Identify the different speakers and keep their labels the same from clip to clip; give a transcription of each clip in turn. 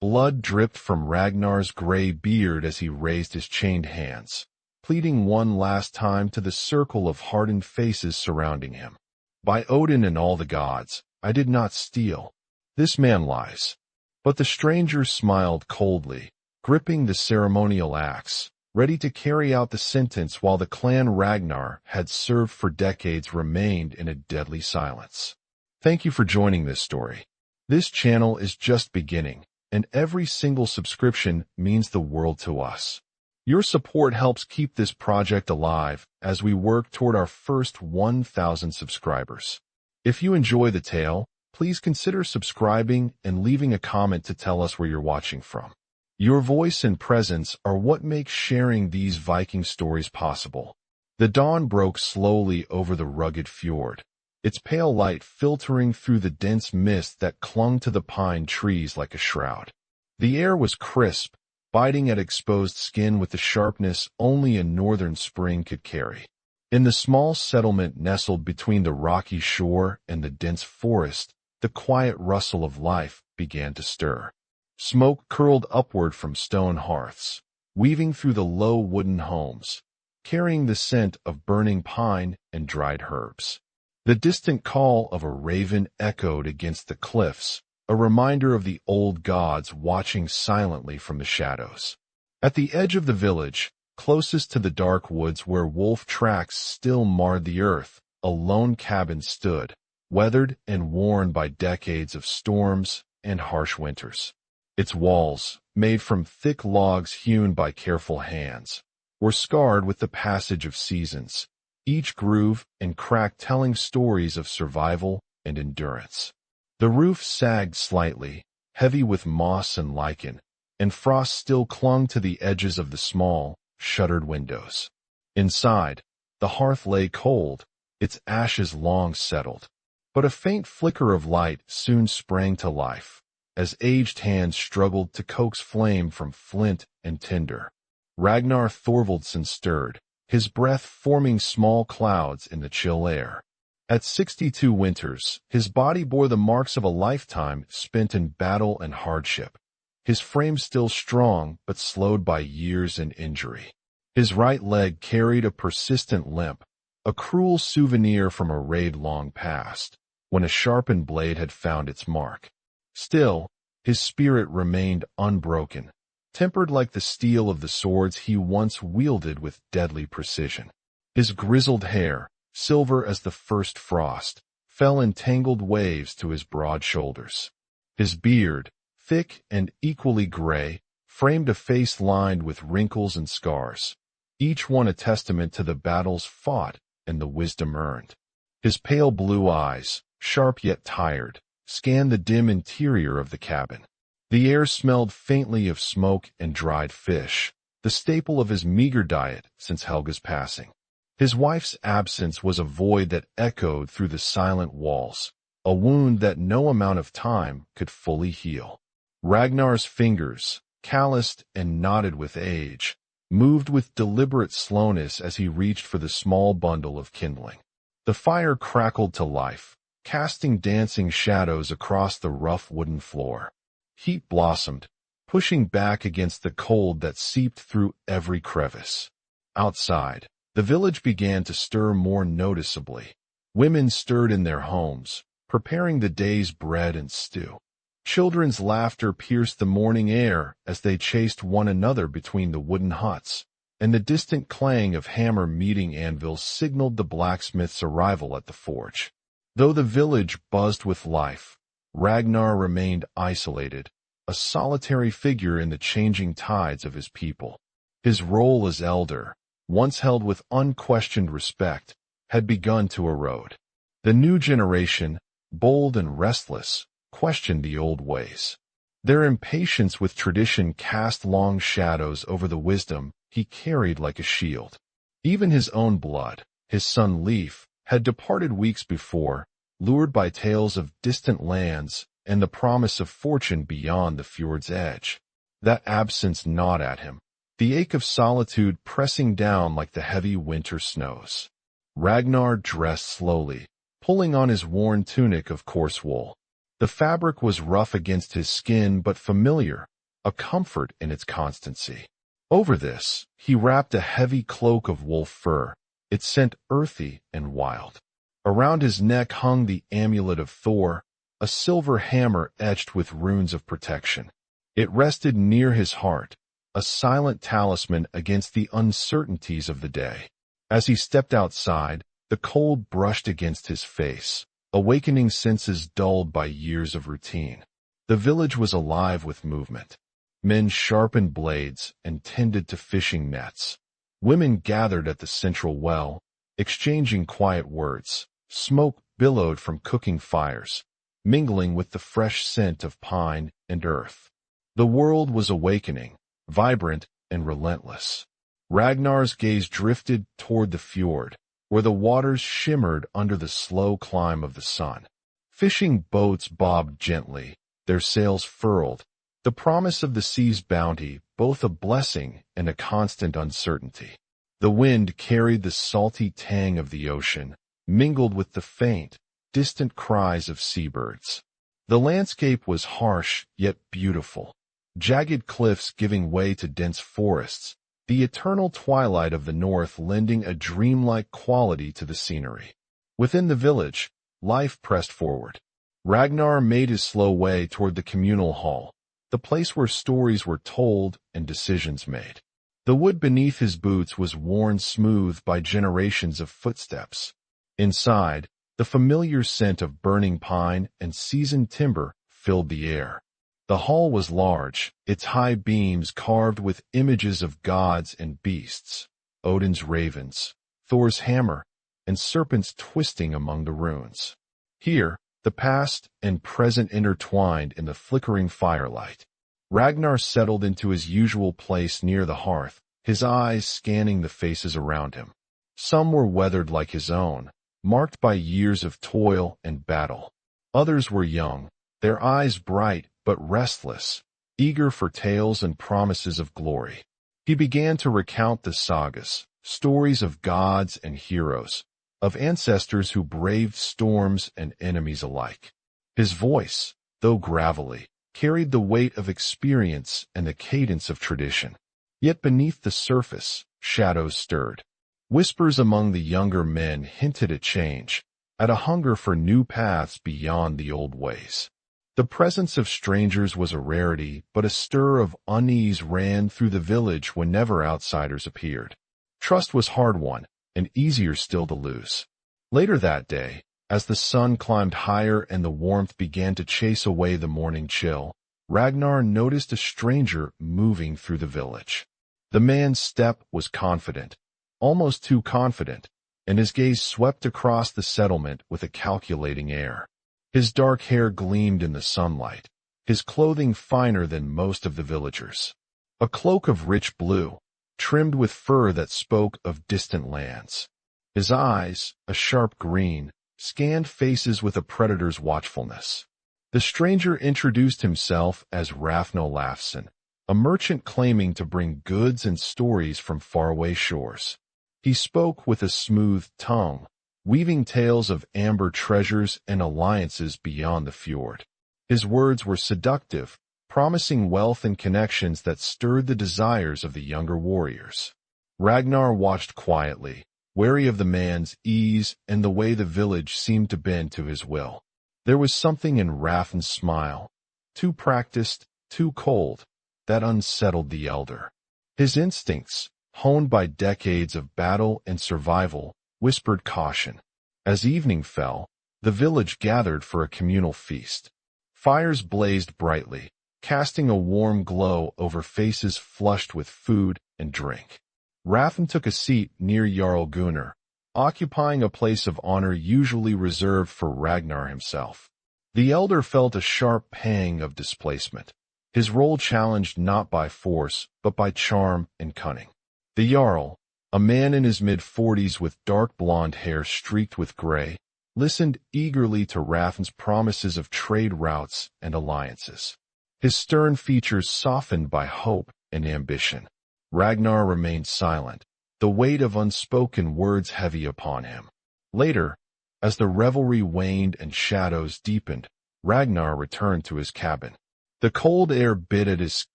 Speaker 1: Blood dripped from Ragnar's gray beard as he raised his chained hands, pleading one last time to the circle of hardened faces surrounding him. "By Odin and all the gods, I did not steal. This man lies." But the stranger smiled coldly, gripping the ceremonial axe, ready to carry out the sentence while the clan Ragnar had served for decades remained in a deadly silence. Thank you for joining this story. This channel is just beginning, and every single subscription means the world to us. Your support helps keep this project alive as we work toward our first 1,000 subscribers. If you enjoy the tale, please consider subscribing and leaving a comment to tell us where you're watching from. Your voice and presence are what makes sharing these Viking stories possible. The dawn broke slowly over the rugged fjord, its pale light filtering through the dense mist that clung to the pine trees like a shroud. The air was crisp, biting at exposed skin with the sharpness only a northern spring could carry. In the small settlement nestled between the rocky shore and the dense forest, the quiet rustle of life began to stir. Smoke curled upward from stone hearths, weaving through the low wooden homes, carrying the scent of burning pine and dried herbs. The distant call of a raven echoed against the cliffs, a reminder of the old gods watching silently from the shadows. At the edge of the village, closest to the dark woods where wolf tracks still marred the earth, a lone cabin stood, weathered and worn by decades of storms and harsh winters. Its walls, made from thick logs hewn by careful hands, were scarred with the passage of seasons, each groove and crack telling stories of survival and endurance. The roof sagged slightly, heavy with moss and lichen, and frost still clung to the edges of the small, shuttered windows. Inside, the hearth lay cold, its ashes long settled, but a faint flicker of light soon sprang to life, as aged hands struggled to coax flame from flint and tinder. Ragnar Thorvaldsson stirred, his breath forming small clouds in the chill air. At 62 winters, his body bore the marks of a lifetime spent in battle and hardship, his frame still strong but slowed by years and injury. His right leg carried a persistent limp, a cruel souvenir from a raid long past, when a sharpened blade had found its mark. Still, his spirit remained unbroken, tempered like the steel of the swords he once wielded with deadly precision. His grizzled hair, silver as the first frost, fell in tangled waves to his broad shoulders. His beard, thick and equally gray, framed a face lined with wrinkles and scars, each one a testament to the battles fought and the wisdom earned. His pale blue eyes, sharp yet tired, scanned the dim interior of the cabin. The air smelled faintly of smoke and dried fish, the staple of his meager diet since Helga's passing. His wife's absence was a void that echoed through the silent walls, a wound that no amount of time could fully heal. Ragnar's fingers, calloused and knotted with age, moved with deliberate slowness as he reached for the small bundle of kindling. The fire crackled to life, casting dancing shadows across the rough wooden floor. Heat blossomed, pushing back against the cold that seeped through every crevice. Outside, the village began to stir more noticeably. Women stirred in their homes, preparing the day's bread and stew. Children's laughter pierced the morning air as they chased one another between the wooden huts, and the distant clang of hammer meeting anvils signaled the blacksmith's arrival at the forge. Though the village buzzed with life, Ragnar remained isolated, a solitary figure in the changing tides of his people. His role as elder, once held with unquestioned respect, had begun to erode. The new generation, bold and restless, questioned the old ways. Their impatience with tradition cast long shadows over the wisdom he carried like a shield. Even his own blood, his son Leif, had departed weeks before, lured by tales of distant lands and the promise of fortune beyond the fjord's edge. That absence gnawed at him, the ache of solitude pressing down like the heavy winter snows. Ragnar dressed slowly, pulling on his worn tunic of coarse wool. The fabric was rough against his skin but familiar, a comfort in its constancy. Over this, he wrapped a heavy cloak of wolf fur, its scent earthy and wild. Around his neck hung the amulet of Thor, a silver hammer etched with runes of protection. It rested near his heart, a silent talisman against the uncertainties of the day. As he stepped outside, the cold brushed against his face, awakening senses dulled by years of routine. The village was alive with movement. Men sharpened blades and tended to fishing nets. Women gathered at the central well, exchanging quiet words. Smoke billowed from cooking fires, mingling with the fresh scent of pine and earth. The world was awakening, vibrant and relentless. Ragnar's gaze drifted toward the fjord, where the waters shimmered under the slow climb of the sun. Fishing boats bobbed gently, their sails furled, the promise of the sea's bounty, both a blessing and a constant uncertainty. The wind carried the salty tang of the ocean, mingled with the faint, distant cries of seabirds. The landscape was harsh yet beautiful, jagged cliffs giving way to dense forests, the eternal twilight of the north lending a dreamlike quality to the scenery. Within the village, life pressed forward. Ragnar made his slow way toward the communal hall, the place where stories were told and decisions made. The wood beneath his boots was worn smooth by generations of footsteps. Inside, the familiar scent of burning pine and seasoned timber filled the air. The hall was large, its high beams carved with images of gods and beasts, Odin's ravens, Thor's hammer, and serpents twisting among the runes. Here, the past and present intertwined in the flickering firelight. Ragnar settled into his usual place near the hearth, his eyes scanning the faces around him. Some were weathered like his own, marked by years of toil and battle. Others were young, their eyes bright but restless, eager for tales and promises of glory. He began to recount the sagas, stories of gods and heroes, of ancestors who braved storms and enemies alike. His voice, though gravelly, carried the weight of experience and the cadence of tradition. Yet beneath the surface, shadows stirred. Whispers among the younger men hinted at change, at a hunger for new paths beyond the old ways. The presence of strangers was a rarity, but a stir of unease ran through the village whenever outsiders appeared. Trust was hard-won, and easier still to lose. Later that day, as the sun climbed higher and the warmth began to chase away the morning chill, Ragnar noticed a stranger moving through the village. The man's step was confident, almost too confident, and his gaze swept across the settlement with a calculating air. His dark hair gleamed in the sunlight, his clothing finer than most of the villagers. A cloak of rich blue, trimmed with fur that spoke of distant lands. His eyes, a sharp green, scanned faces with a predator's watchfulness. The stranger introduced himself as Rafno Lafson, a merchant claiming to bring goods and stories from faraway shores. He spoke with a smooth tongue, weaving tales of amber treasures and alliances beyond the fjord. His words were seductive, promising wealth and connections that stirred the desires of the younger warriors. Ragnar watched quietly, wary of the man's ease and the way the village seemed to bend to his will. There was something in Rafn's smile, too practiced, too cold, that unsettled the elder. His instincts, honed by decades of battle and survival, whispered caution. As evening fell, the village gathered for a communal feast. Fires blazed brightly, casting a warm glow over faces flushed with food and drink. Rafn took a seat near Jarl Gunnar, occupying a place of honor usually reserved for Ragnar himself. The elder felt a sharp pang of displacement, his role challenged not by force but by charm and cunning. The Jarl, a man in his mid-40s with dark blonde hair streaked with gray, listened eagerly to Rafn's promises of trade routes and alliances. His stern features softened by hope and ambition. Ragnar remained silent, the weight of unspoken words heavy upon him. Later, as the revelry waned and shadows deepened, Ragnar returned to his cabin. The cold air bit at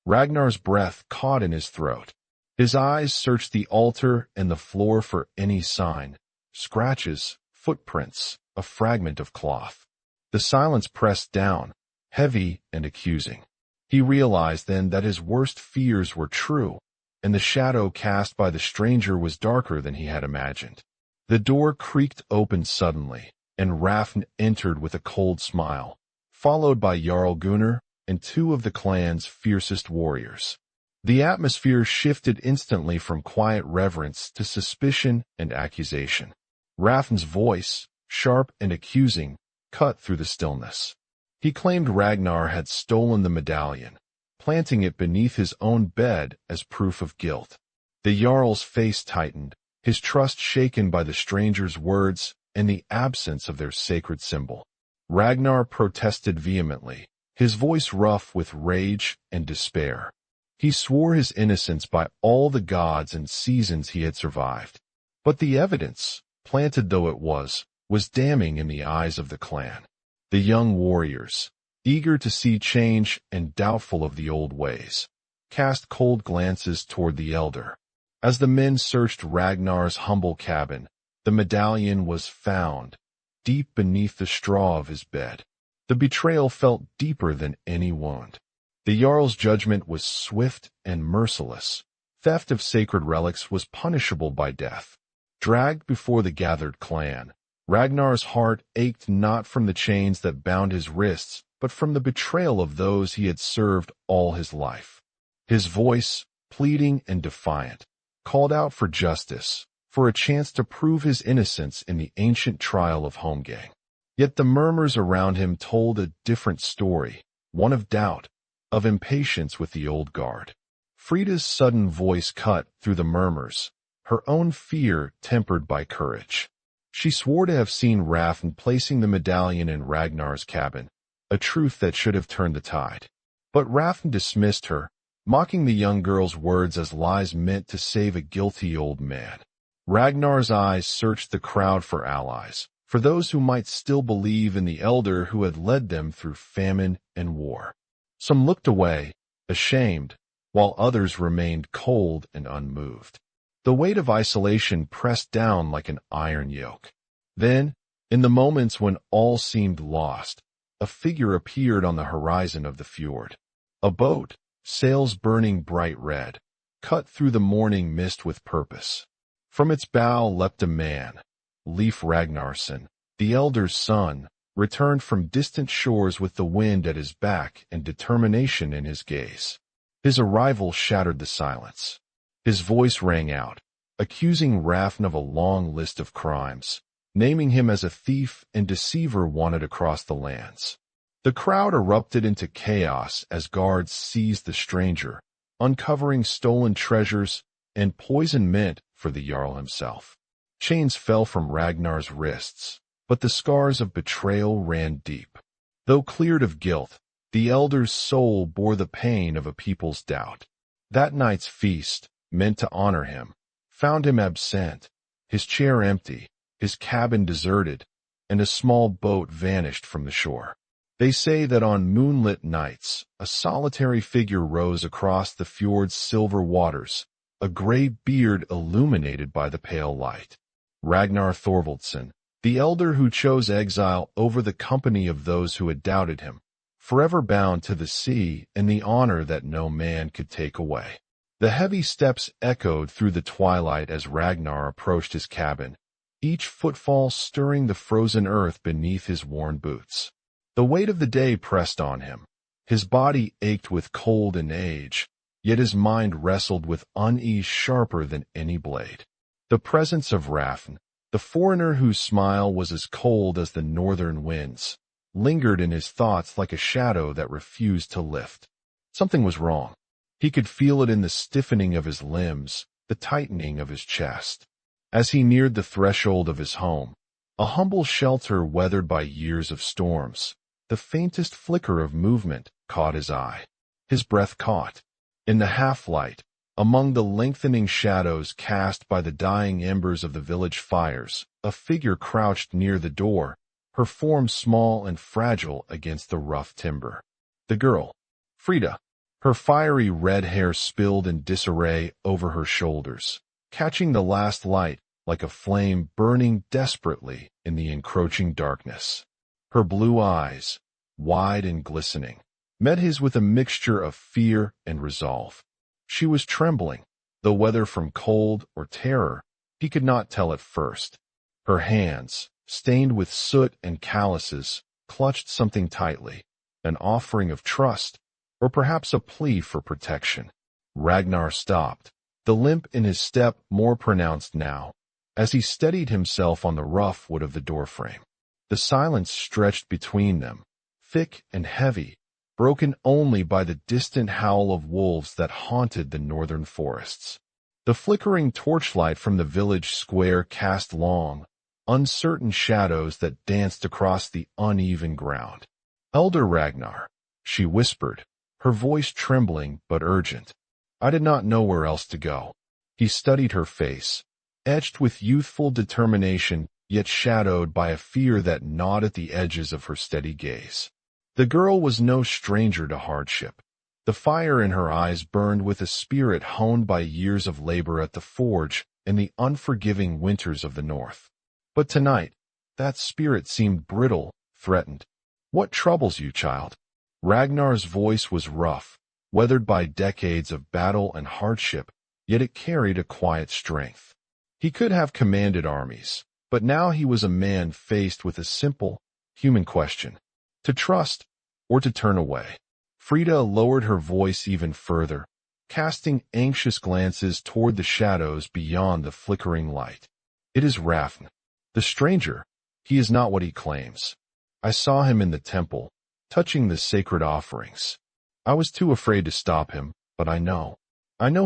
Speaker 1: Ragnar's breath caught in his throat. His eyes searched the altar and the floor for any sign, scratches, footprints, a fragment of cloth. The silence pressed down, heavy and accusing. He realized then that his worst fears were true, and the shadow cast by the stranger was darker than he had imagined. The door creaked open suddenly, and Rafn entered with a cold smile, followed by Jarl Gunnar and two of the clan's fiercest warriors. The atmosphere shifted instantly from quiet reverence to suspicion and accusation. Rafn's voice, sharp and accusing, cut through the stillness. He claimed Ragnar had stolen the medallion, planting it beneath his own bed as proof of guilt. The Jarl's face tightened, his trust shaken by the stranger's words and the absence of their sacred symbol. Ragnar protested vehemently, his voice rough with rage and despair. He swore his innocence by all the gods and seasons he had survived. But the evidence, planted though it was damning in the eyes of the clan. The young warriors, eager to see change and doubtful of the old ways, cast cold glances toward the elder. As the men searched Ragnar's humble cabin, the medallion was found, deep beneath the straw of his bed. The betrayal felt deeper than any wound. The Jarl's judgment was swift and merciless. Theft of sacred relics was punishable by death. Dragged before the gathered clan, Ragnar's heart ached not from the chains that bound his wrists, but from the betrayal of those he had served all his life. His voice, pleading and defiant, called out for justice, for a chance to prove his innocence in the ancient trial of Holmgang. Yet the murmurs around him told a different story, one of doubt, of impatience with the old guard. Frida's sudden voice cut through the murmurs, her own fear tempered by courage. She swore to have seen Rafn placing the medallion in Ragnar's cabin, a truth that should have turned the tide. But Rafn dismissed her, mocking the young girl's words as lies meant to save a guilty old man. Ragnar's eyes searched the crowd for allies, for those who might still believe in the elder who had led them through famine and war. Some looked away, ashamed, while others remained cold and unmoved. The weight of isolation pressed down like an iron yoke. Then, in the moments when all seemed lost, a figure appeared on the horizon of the fjord. A boat, sails burning bright red, cut through the morning mist with purpose. From its bow leapt a man, Leif Ragnarsson, the elder's son, returned from distant shores with the wind at his back and determination in his gaze. His arrival shattered the silence. His voice rang out, accusing Rafn of a long list of crimes, naming him as a thief and deceiver wanted across the lands. The crowd erupted into chaos as guards seized the stranger, uncovering stolen treasures and poison meant for the Jarl himself. Chains fell from Ragnar's wrists, but the scars of betrayal ran deep. Though cleared of guilt, the elder's soul bore the pain of a people's doubt. That night's feast, meant to honor him, found him absent, his chair empty, his cabin deserted, and a small boat vanished from the shore. They say that on moonlit nights, a solitary figure rose across the fjord's silver waters, a gray beard illuminated by the pale light. Ragnar Thorvaldsson, the elder who chose exile over the company of those who had doubted him, forever bound to the sea and the honor that no man could take away. The heavy steps echoed through the twilight as Ragnar approached his cabin, each footfall stirring the frozen earth beneath his worn boots. The weight of the day pressed on him. His body ached with cold and age, yet his mind wrestled with unease sharper than any blade. The presence of Rafn, the foreigner whose smile was as cold as the northern winds, lingered in his thoughts like a shadow that refused to lift. Something was wrong. He could feel it in the stiffening of his limbs, the tightening of his chest. As he neared the threshold of his home, a humble shelter weathered by years of storms, the faintest flicker of movement caught his eye. His breath caught. In the half-light, among the lengthening shadows cast by the dying embers of the village fires, a figure crouched near the door, her form small and fragile against the rough timber. The girl, Frida, her fiery red hair spilled in disarray over her shoulders, catching the last light like a flame burning desperately in the encroaching darkness. Her blue eyes, wide and glistening, met his with a mixture of fear and resolve. She was trembling, though whether from cold or terror, he could not tell at first. Her hands, stained with soot and calluses, clutched something tightly, an offering of trust, or perhaps a plea for protection. Ragnar stopped, the limp in his step more pronounced now, as he steadied himself on the rough wood of the doorframe. The silence stretched between them, thick and heavy, broken only by the distant howl of wolves that haunted the northern forests. The flickering torchlight from the village square cast long, uncertain shadows that danced across the uneven ground. "Elder Ragnar," she whispered, her voice trembling but urgent. I did not know where else to go. He studied her face, etched with youthful determination, yet shadowed by a fear that gnawed at the edges of her steady gaze. The girl was no stranger to hardship. The fire in her eyes burned with a spirit honed by years of labor at the forge in the unforgiving winters of the north. But tonight, that spirit seemed brittle, threatened. "What troubles you, child?" Ragnar's voice was rough, weathered by decades of battle and hardship, yet it carried a quiet strength. He could have commanded armies, but now he was a man faced with a simple, human question: to trust or to turn away. Frida lowered her voice even further, casting anxious glances toward the shadows beyond the flickering light. "It is Rafn, the stranger. He is not what he claims. I saw him in the temple, touching the sacred offerings. I was too afraid to stop him, but I know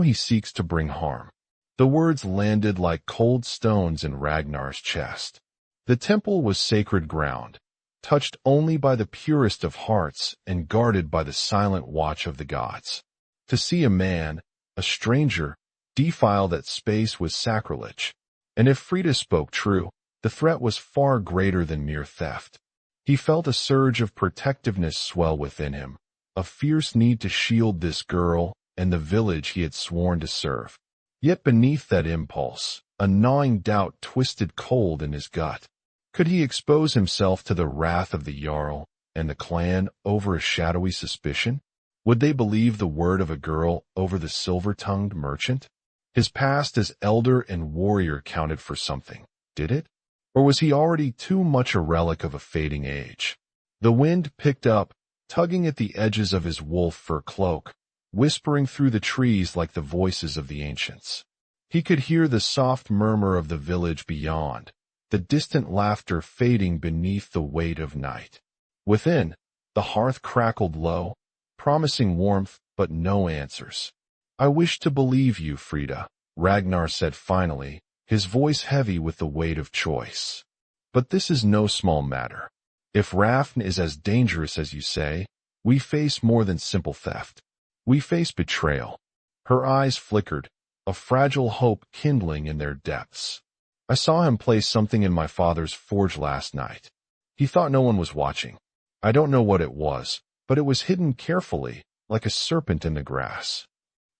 Speaker 1: he seeks to bring harm." The words landed like cold stones in Ragnar's chest. The temple was sacred ground, touched only by the purest of hearts and guarded by the silent watch of the gods. To see a man, a stranger, defile that space was sacrilege. And if Frida spoke true, the threat was far greater than mere theft. He felt a surge of protectiveness swell within him, a fierce need to shield this girl and the village he had sworn to serve. Yet beneath that impulse, a gnawing doubt twisted cold in his gut. Could he expose himself to the wrath of the Jarl and the clan over a shadowy suspicion? Would they believe the word of a girl over the silver-tongued merchant? His past as elder and warrior counted for something, did it? Or was he already too much a relic of a fading age? The wind picked up, tugging at the edges of his wolf fur cloak, whispering through the trees like the voices of the ancients. He could hear the soft murmur of the village beyond, the distant laughter fading beneath the weight of night. Within, the hearth crackled low, promising warmth but no answers. "I wish to believe you, Frida," Ragnar said finally, his voice heavy with the weight of choice. "But this is no small matter. If Rafn is as dangerous as you say, we face more than simple theft. We face betrayal." Her eyes flickered, a fragile hope kindling in their depths. "I saw him place something in my father's forge last night. He thought no one was watching. I don't know what it was, but it was hidden carefully, like a serpent in the grass."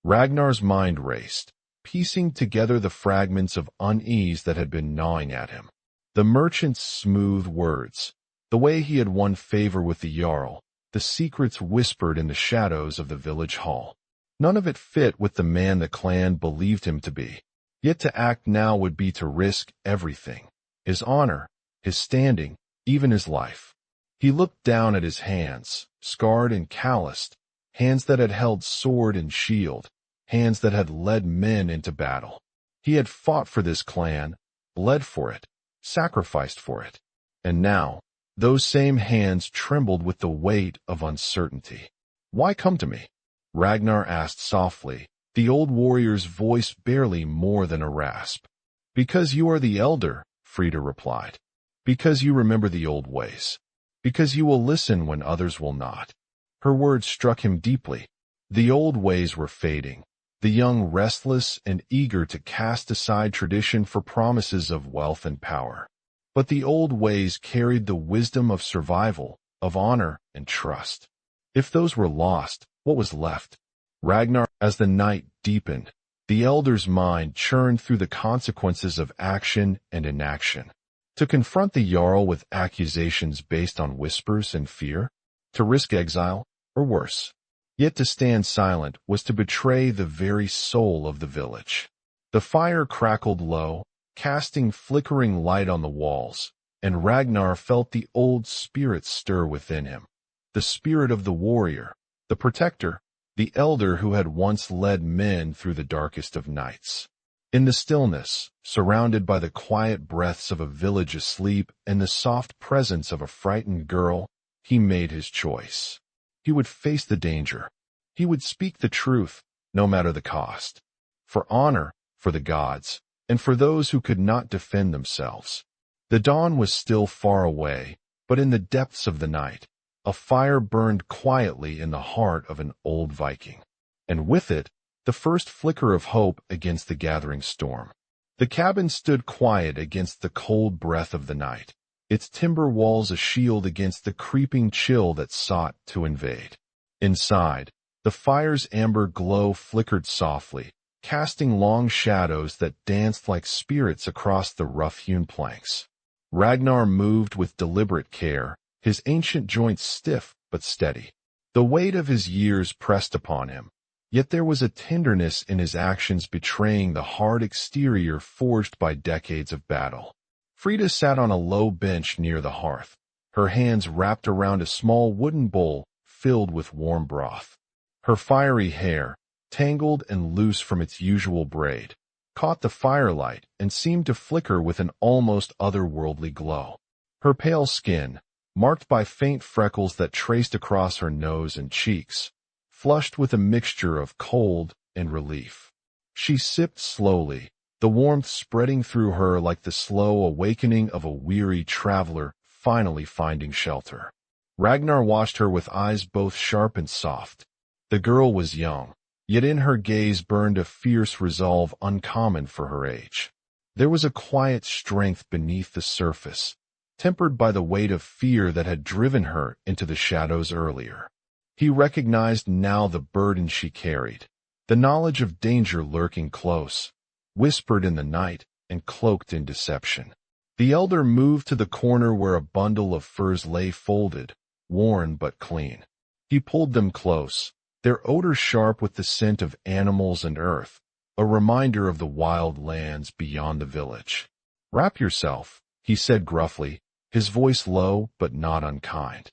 Speaker 1: Ragnar's mind raced, piecing together the fragments of unease that had been gnawing at him. The merchant's smooth words, the way he had won favor with the Jarl, the secrets whispered in the shadows of the village hall. None of it fit with the man the clan believed him to be. Yet to act now would be to risk everything: his honor, his standing, even his life. He looked down at his hands, scarred and calloused, hands that had held sword and shield, hands that had led men into battle. He had fought for this clan, bled for it, sacrificed for it. And now, those same hands trembled with the weight of uncertainty. "Why come to me?" Ragnar asked softly, the old warrior's voice barely more than a rasp. "Because you are the elder," Frida replied. "Because you remember the old ways. Because you will listen when others will not." Her words struck him deeply. The old ways were fading, the young restless and eager to cast aside tradition for promises of wealth and power. But the old ways carried the wisdom of survival, of honor and trust. If those were lost, what was left? Ragnar, as the night deepened, the elder's mind churned through the consequences of action and inaction. To confront the Jarl with accusations based on whispers and fear, to risk exile, or worse. Yet to stand silent was to betray the very soul of the village. The fire crackled low, casting flickering light on the walls, and Ragnar felt the old spirit stir within him. The spirit of the warrior, the protector, the elder who had once led men through the darkest of nights. In the stillness, surrounded by the quiet breaths of a village asleep and the soft presence of a frightened girl, he made his choice. He would face the danger. He would speak the truth, no matter the cost. For honor, for the gods, and for those who could not defend themselves. The dawn was still far away, but in the depths of the night, a fire burned quietly in the heart of an old Viking. And with it, the first flicker of hope against the gathering storm. The cabin stood quiet against the cold breath of the night, its timber walls a shield against the creeping chill that sought to invade. Inside, the fire's amber glow flickered softly, casting long shadows that danced like spirits across the rough-hewn planks. Ragnar moved with deliberate care, his ancient joints stiff but steady. The weight of his years pressed upon him, yet there was a tenderness in his actions betraying the hard exterior forged by decades of battle. Frida sat on a low bench near the hearth, her hands wrapped around a small wooden bowl filled with warm broth. Her fiery hair, tangled and loose from its usual braid, caught the firelight and seemed to flicker with an almost otherworldly glow. Her pale skin, marked by faint freckles that traced across her nose and cheeks, flushed with a mixture of cold and relief. She sipped slowly, the warmth spreading through her like the slow awakening of a weary traveler finally finding shelter. Ragnar watched her with eyes both sharp and soft. The girl was young, yet in her gaze burned a fierce resolve uncommon for her age. There was a quiet strength beneath the surface, tempered by the weight of fear that had driven her into the shadows earlier. He recognized now the burden she carried, the knowledge of danger lurking close, whispered in the night and cloaked in deception. The elder moved to the corner where a bundle of furs lay folded, worn but clean. He pulled them close, their odor sharp with the scent of animals and earth, a reminder of the wild lands beyond the village. "Wrap yourself," he said gruffly, his voice low but not unkind.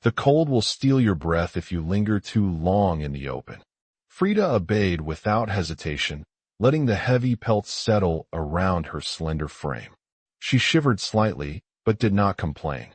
Speaker 1: "The cold will steal your breath if you linger too long in the open." Frida obeyed without hesitation, letting the heavy pelts settle around her slender frame. She shivered slightly, but did not complain.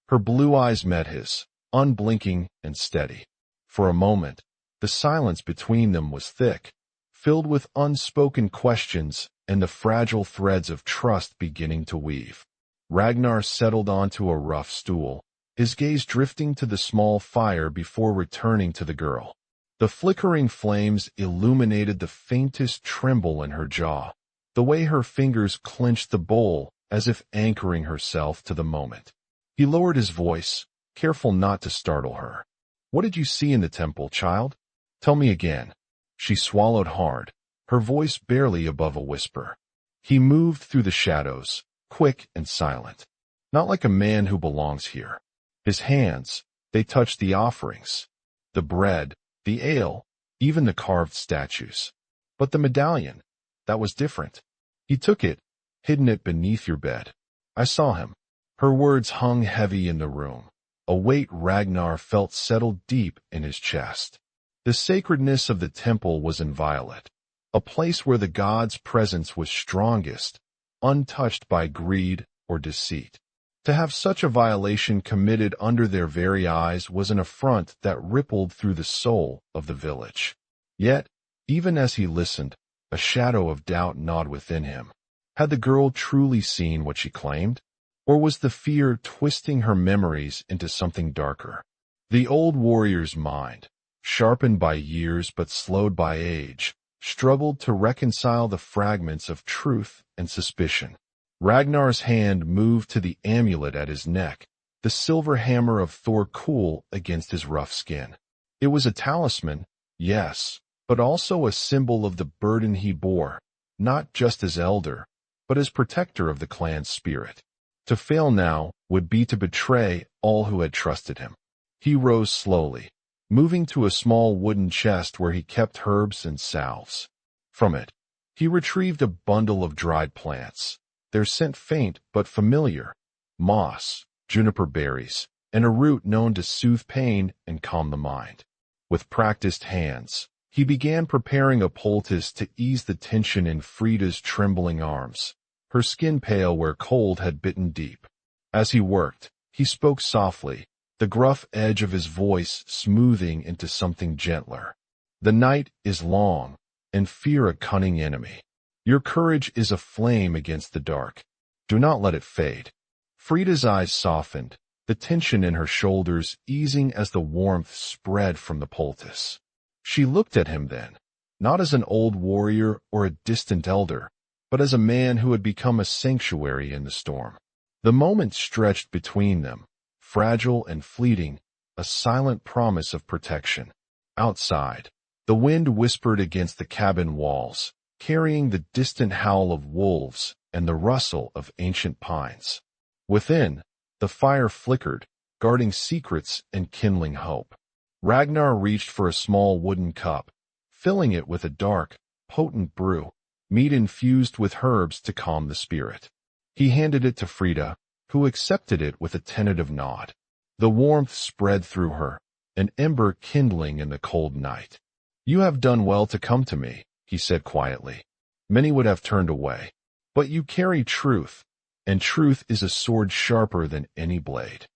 Speaker 1: Her blue eyes met his, unblinking and steady. For a moment, the silence between them was thick, filled with unspoken questions and the fragile threads of trust beginning to weave. Ragnar settled onto a rough stool, his gaze drifting to the small fire before returning to the girl. The flickering flames illuminated the faintest tremble in her jaw, the way her fingers clenched the bowl as if anchoring herself to the moment. He lowered his voice, careful not to startle her. "What did you see in the temple, child? Tell me again." She swallowed hard, her voice barely above a whisper. He moved through the shadows, quick and silent, not like a man who belongs here. His hands, they touched the offerings, the bread, the ale, even the carved statues. But the medallion, that was different. He took it, hidden it beneath your bed. I saw him. Her words hung heavy in the room, a weight Ragnar felt settled deep in his chest. The sacredness of the temple was inviolate, a place where the god's presence was strongest, untouched by greed or deceit. To have such a violation committed under their very eyes was an affront that rippled through the soul of the village. Yet, even as he listened, a shadow of doubt gnawed within him. Had the girl truly seen what she claimed? Or was the fear twisting her memories into something darker? The old warrior's mind, sharpened by years but slowed by age, struggled to reconcile the fragments of truth and suspicion. Ragnar's hand moved to the amulet at his neck, the silver hammer of Thor cool against his rough skin. It was a talisman, yes, but also a symbol of the burden he bore, not just as elder, but as protector of the clan's spirit. To fail now would be to betray all who had trusted him. He rose slowly, moving to a small wooden chest where he kept herbs and salves. From it, he retrieved a bundle of dried plants, their scent faint but familiar, moss, juniper berries, and a root known to soothe pain and calm the mind. With practiced hands, he began preparing a poultice to ease the tension in Frida's trembling arms, her skin pale where cold had bitten deep. As he worked, he spoke softly, the gruff edge of his voice smoothing into something gentler. The night is long, and fear a cunning enemy. Your courage is a flame against the dark. Do not let it fade. Frida's eyes softened, the tension in her shoulders easing as the warmth spread from the poultice. She looked at him then, not as an old warrior or a distant elder, but as a man who had become a sanctuary in the storm. The moment stretched between them, fragile and fleeting, a silent promise of protection. Outside, the wind whispered against the cabin walls, carrying the distant howl of wolves and the rustle of ancient pines. Within, the fire flickered, guarding secrets and kindling hope. Ragnar reached for a small wooden cup, filling it with a dark, potent brew, mead infused with herbs to calm the spirit. He handed it to Frida, who accepted it with a tentative nod. The warmth spread through her, an ember kindling in the cold night. "You have done well to come to me," he said quietly. "Many would have turned away. But you carry truth, and truth is a sword sharper than any blade."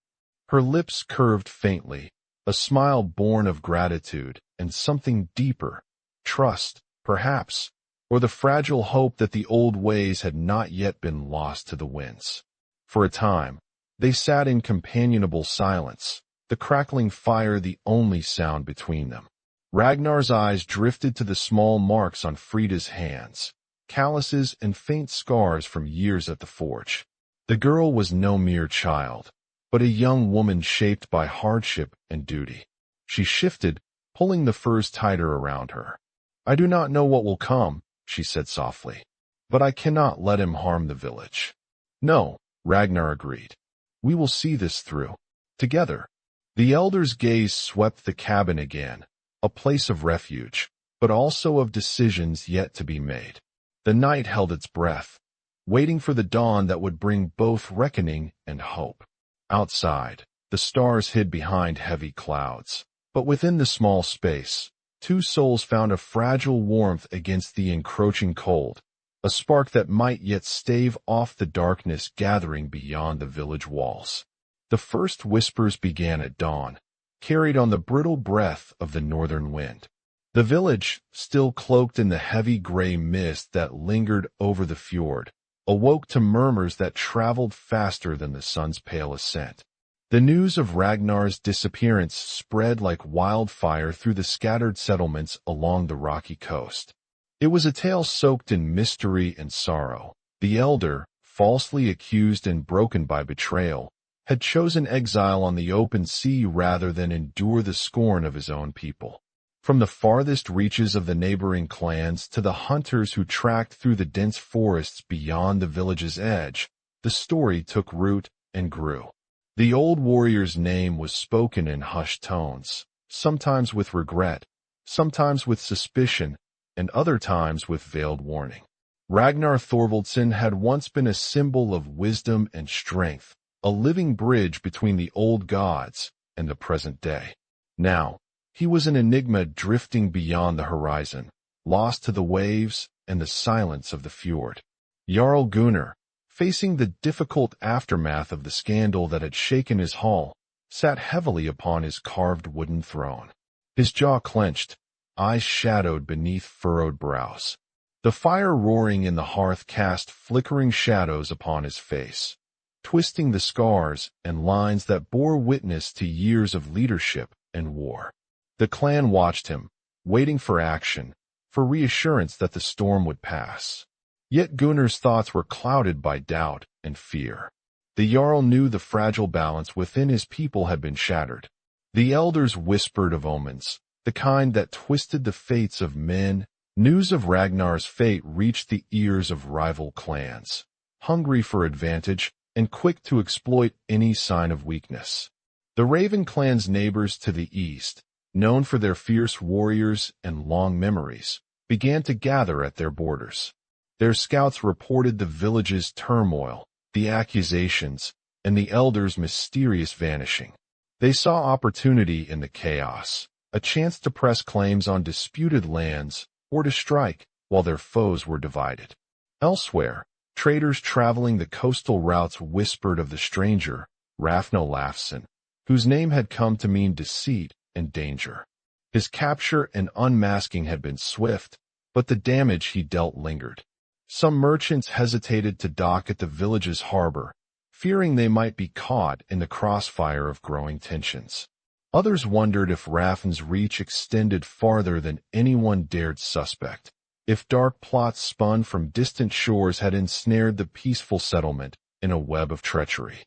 Speaker 1: Her lips curved faintly, a smile born of gratitude and something deeper, trust, perhaps, or the fragile hope that the old ways had not yet been lost to the winds. For a time, they sat in companionable silence, the crackling fire the only sound between them. Ragnar's eyes drifted to the small marks on Frida's hands, calluses and faint scars from years at the forge. The girl was no mere child, but a young woman shaped by hardship and duty. She shifted, pulling the furs tighter around her. "I do not know what will come," she said softly, "but I cannot let him harm the village." "No," Ragnar agreed. "We will see this through. Together." The elder's gaze swept the cabin again, a place of refuge, but also of decisions yet to be made. The night held its breath, waiting for the dawn that would bring both reckoning and hope. Outside, the stars hid behind heavy clouds, but within the small space, two souls found a fragile warmth against the encroaching cold, a spark that might yet stave off the darkness gathering beyond the village walls. The first whispers began at dawn, carried on the brittle breath of the northern wind. The village, still cloaked in the heavy gray mist that lingered over the fjord, awoke to murmurs that traveled faster than the sun's pale ascent. The news of Ragnar's disappearance spread like wildfire through the scattered settlements along the rocky coast. It was a tale soaked in mystery and sorrow. The elder, falsely accused and broken by betrayal, had chosen exile on the open sea rather than endure the scorn of his own people. From the farthest reaches of the neighboring clans to the hunters who tracked through the dense forests beyond the village's edge, the story took root and grew. The old warrior's name was spoken in hushed tones, sometimes with regret, sometimes with suspicion, and other times with veiled warning. Ragnar Thorvaldsson had once been a symbol of wisdom and strength, a living bridge between the old gods and the present day. Now, he was an enigma drifting beyond the horizon, lost to the waves and the silence of the fjord. Jarl Gunnar, facing the difficult aftermath of the scandal that had shaken his hall, sat heavily upon his carved wooden throne. His jaw clenched, eyes shadowed beneath furrowed brows. The fire roaring in the hearth cast flickering shadows upon his face, twisting the scars and lines that bore witness to years of leadership and war. The clan watched him, waiting for action, for reassurance that the storm would pass. Yet Gunnar's thoughts were clouded by doubt and fear. The Jarl knew the fragile balance within his people had been shattered. The elders whispered of omens, the kind that twisted the fates of men. News of Ragnar's fate reached the ears of rival clans, hungry for advantage and quick to exploit any sign of weakness. The Raven clan's neighbors to the east, known for their fierce warriors and long memories, began to gather at their borders. Their scouts reported the village's turmoil, the accusations, and the elders' mysterious vanishing. They saw opportunity in the chaos, a chance to press claims on disputed lands or to strike while their foes were divided. Elsewhere, traders traveling the coastal routes whispered of the stranger, Rafno Lafson, whose name had come to mean deceit and danger. His capture and unmasking had been swift, but the damage he dealt lingered. Some merchants hesitated to dock at the village's harbor, fearing they might be caught in the crossfire of growing tensions. Others wondered if Rafn's reach extended farther than anyone dared suspect, if dark plots spun from distant shores had ensnared the peaceful settlement in a web of treachery.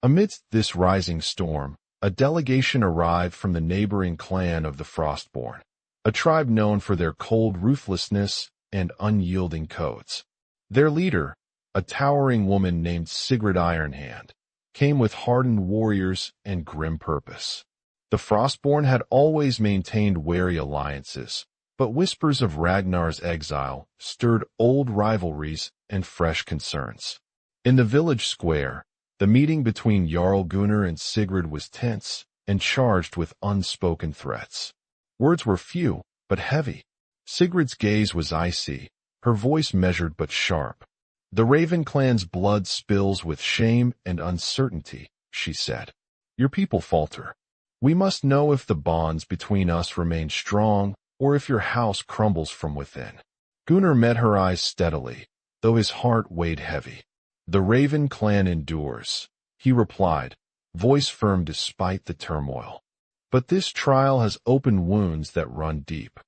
Speaker 1: Amidst this rising storm, a delegation arrived from the neighboring clan of the Frostborn, a tribe known for their cold ruthlessness and unyielding codes. Their leader, a towering woman named Sigrid Ironhand, came with hardened warriors and grim purpose. The Frostborn had always maintained wary alliances, but whispers of Ragnar's exile stirred old rivalries and fresh concerns. In the village square, the meeting between Jarl Gunnar and Sigrid was tense and charged with unspoken threats. Words were few, but heavy. Sigrid's gaze was icy, her voice measured but sharp. "The Raven clan's blood spills with shame and uncertainty," she said. "Your people falter. We must know if the bonds between us remain strong or if your house crumbles from within." Gunnar met her eyes steadily, though his heart weighed heavy. "The Raven clan endures," he replied, voice firm despite the turmoil. "But this trial has opened wounds that run deep.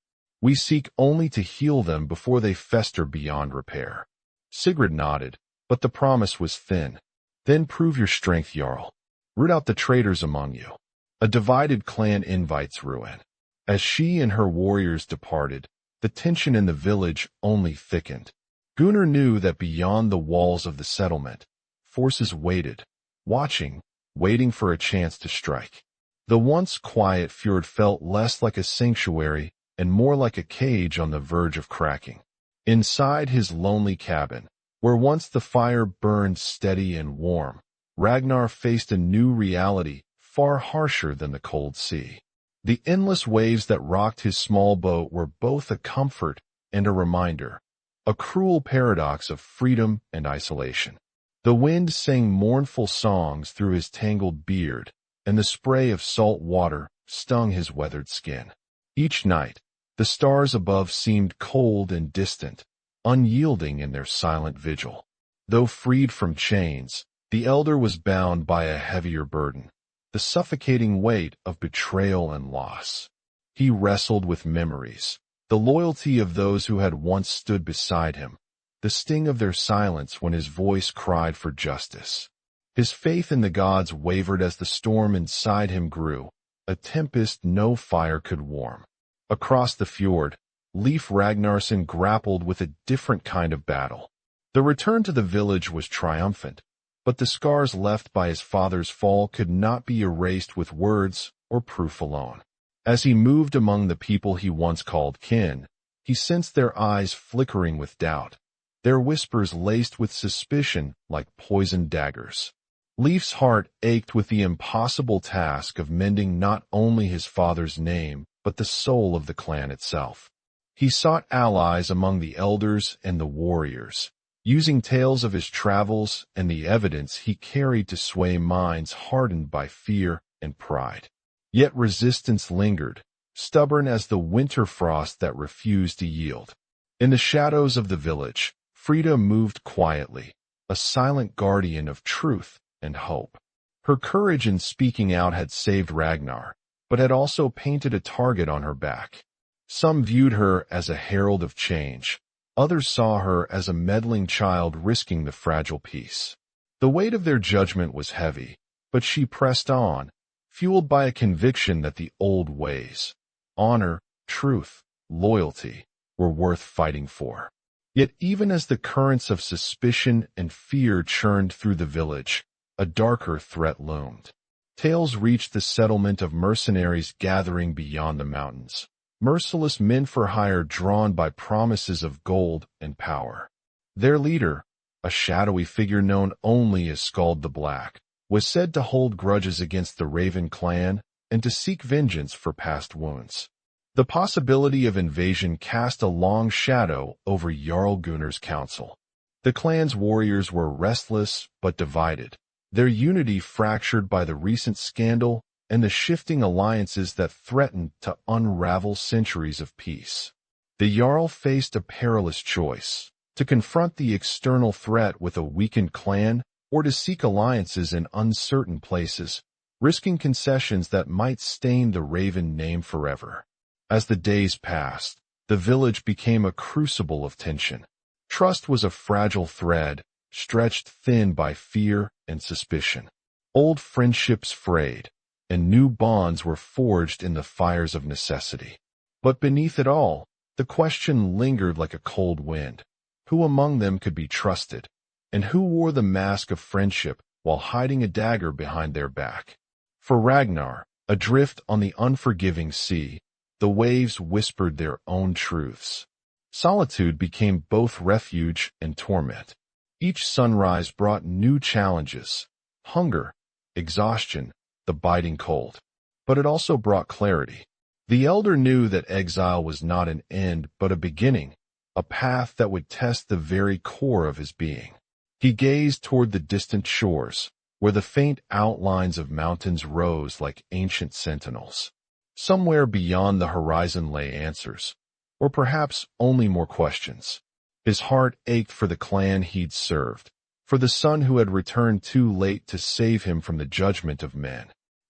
Speaker 1: We seek only to heal them before they fester beyond repair." Sigrid nodded, but the promise was thin. "Then prove your strength, Jarl. Root out the traitors among you. A divided clan invites ruin." As she and her warriors departed, the tension in the village only thickened. Gunnar knew that beyond the walls of the settlement, forces waited, watching, waiting for a chance to strike. The once quiet fjord felt less like a sanctuary and more like a cage on the verge of cracking. Inside his lonely cabin, where once the fire burned steady and warm, Ragnar faced a new reality far harsher than the cold sea. The endless waves that rocked his small boat were both a comfort and a reminder, a cruel paradox of freedom and isolation. The wind sang mournful songs through his tangled beard, and the spray of salt water stung his weathered skin. Each night, the stars above seemed cold and distant, unyielding in their silent vigil. Though freed from chains, the elder was bound by a heavier burden, the suffocating weight of betrayal and loss. He wrestled with memories, the loyalty of those who had once stood beside him, the sting of their silence when his voice cried for justice. His faith in the gods wavered as the storm inside him grew, a tempest no fire could warm. Across the fjord, Leif Ragnarsson grappled with a different kind of battle. The return to the village was triumphant, but the scars left by his father's fall could not be erased with words or proof alone. As he moved among the people he once called kin, he sensed their eyes flickering with doubt, their whispers laced with suspicion like poisoned daggers. Leif's heart ached with the impossible task of mending not only his father's name, but the soul of the clan itself. He sought allies among the elders and the warriors, using tales of his travels and the evidence he carried to sway minds hardened by fear and pride. Yet resistance lingered, stubborn as the winter frost that refused to yield. In the shadows of the village, Frida moved quietly, a silent guardian of truth and hope. Her courage in speaking out had saved Ragnar, but had also painted a target on her back. Some viewed her as a herald of change, Others saw her as a meddling child risking the fragile peace. The weight of their judgment was heavy, but she pressed on, fueled by a conviction that the old ways, honor, truth, loyalty, were worth fighting for. Yet even as the currents of suspicion and fear churned through the village, a darker threat loomed. Tales reached the settlement of mercenaries gathering beyond the mountains, merciless men for hire drawn by promises of gold and power. Their leader, a shadowy figure known only as Skald the Black, was said to hold grudges against the Raven clan and to seek vengeance for past wounds. The possibility of invasion cast a long shadow over Jarl Gunnar's council. The clan's warriors were restless but divided, their unity fractured by the recent scandal and the shifting alliances that threatened to unravel centuries of peace. The Jarl faced a perilous choice: to confront the external threat with a weakened clan or to seek alliances in uncertain places, risking concessions that might stain the Raven name forever. As the days passed, the village became a crucible of tension. Trust was a fragile thread, stretched thin by fear and suspicion. Old friendships frayed, and new bonds were forged in the fires of necessity. But beneath it all, the question lingered like a cold wind: who among them could be trusted, and who wore the mask of friendship while hiding a dagger behind their back? For Ragnar, adrift on the unforgiving sea, the waves whispered their own truths. Solitude became both refuge and torment. Each sunrise brought new challenges: hunger, exhaustion, the biting cold. But it also brought clarity. The elder knew that exile was not an end but a beginning, a path that would test the very core of his being. He gazed toward the distant shores, where the faint outlines of mountains rose like ancient sentinels. Somewhere beyond the horizon lay answers, or perhaps only more questions. His heart ached for the clan he'd served, for the son who had returned too late to save him from the judgment of men.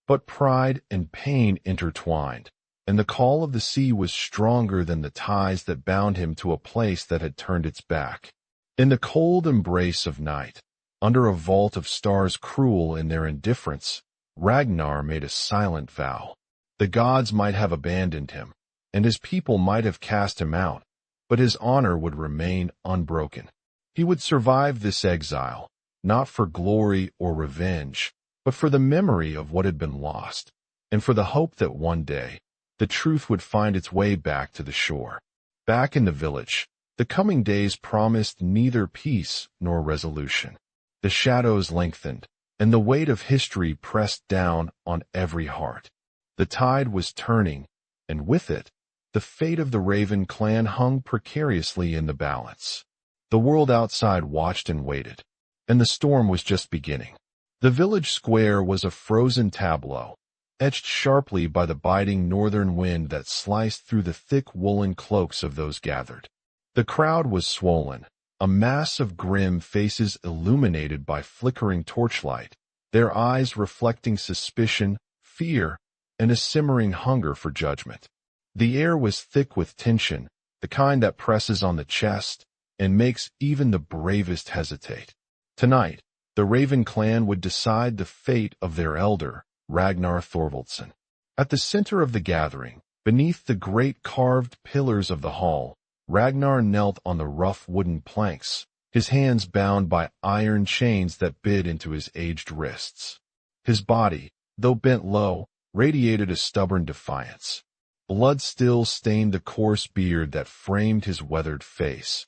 Speaker 1: But pride and pain intertwined, and the call of the sea was stronger than the ties that bound him to a place that had turned its back. In the cold embrace of night, under a vault of stars cruel in their indifference, Ragnar made a silent vow. The gods might have abandoned him, and his people might have cast him out, but his honor would remain unbroken. He would survive this exile, not for glory or revenge, but for the memory of what had been lost, and for the hope that one day, the truth would find its way back to the shore. Back in the village, the coming days promised neither peace nor resolution. The shadows lengthened, and the weight of history pressed down on every heart. The tide was turning, and with it, the fate of the Raven clan hung precariously in the balance. The world outside watched and waited, and the storm was just beginning. The village square was a frozen tableau, etched sharply by the biting northern wind that sliced through the thick woolen cloaks of those gathered. The crowd was swollen, a mass of grim faces illuminated by flickering torchlight, their eyes reflecting suspicion, fear, and a simmering hunger for judgment. The air was thick with tension, the kind that presses on the chest and makes even the bravest hesitate. Tonight, the Raven clan would decide the fate of their elder, Ragnar Thorvaldsson. At the center of the gathering, beneath the great carved pillars of the hall, Ragnar knelt on the rough wooden planks, his hands bound by iron chains that bit into his aged wrists. His body, though bent low, radiated a stubborn defiance. Blood still stained the coarse beard that framed his weathered face,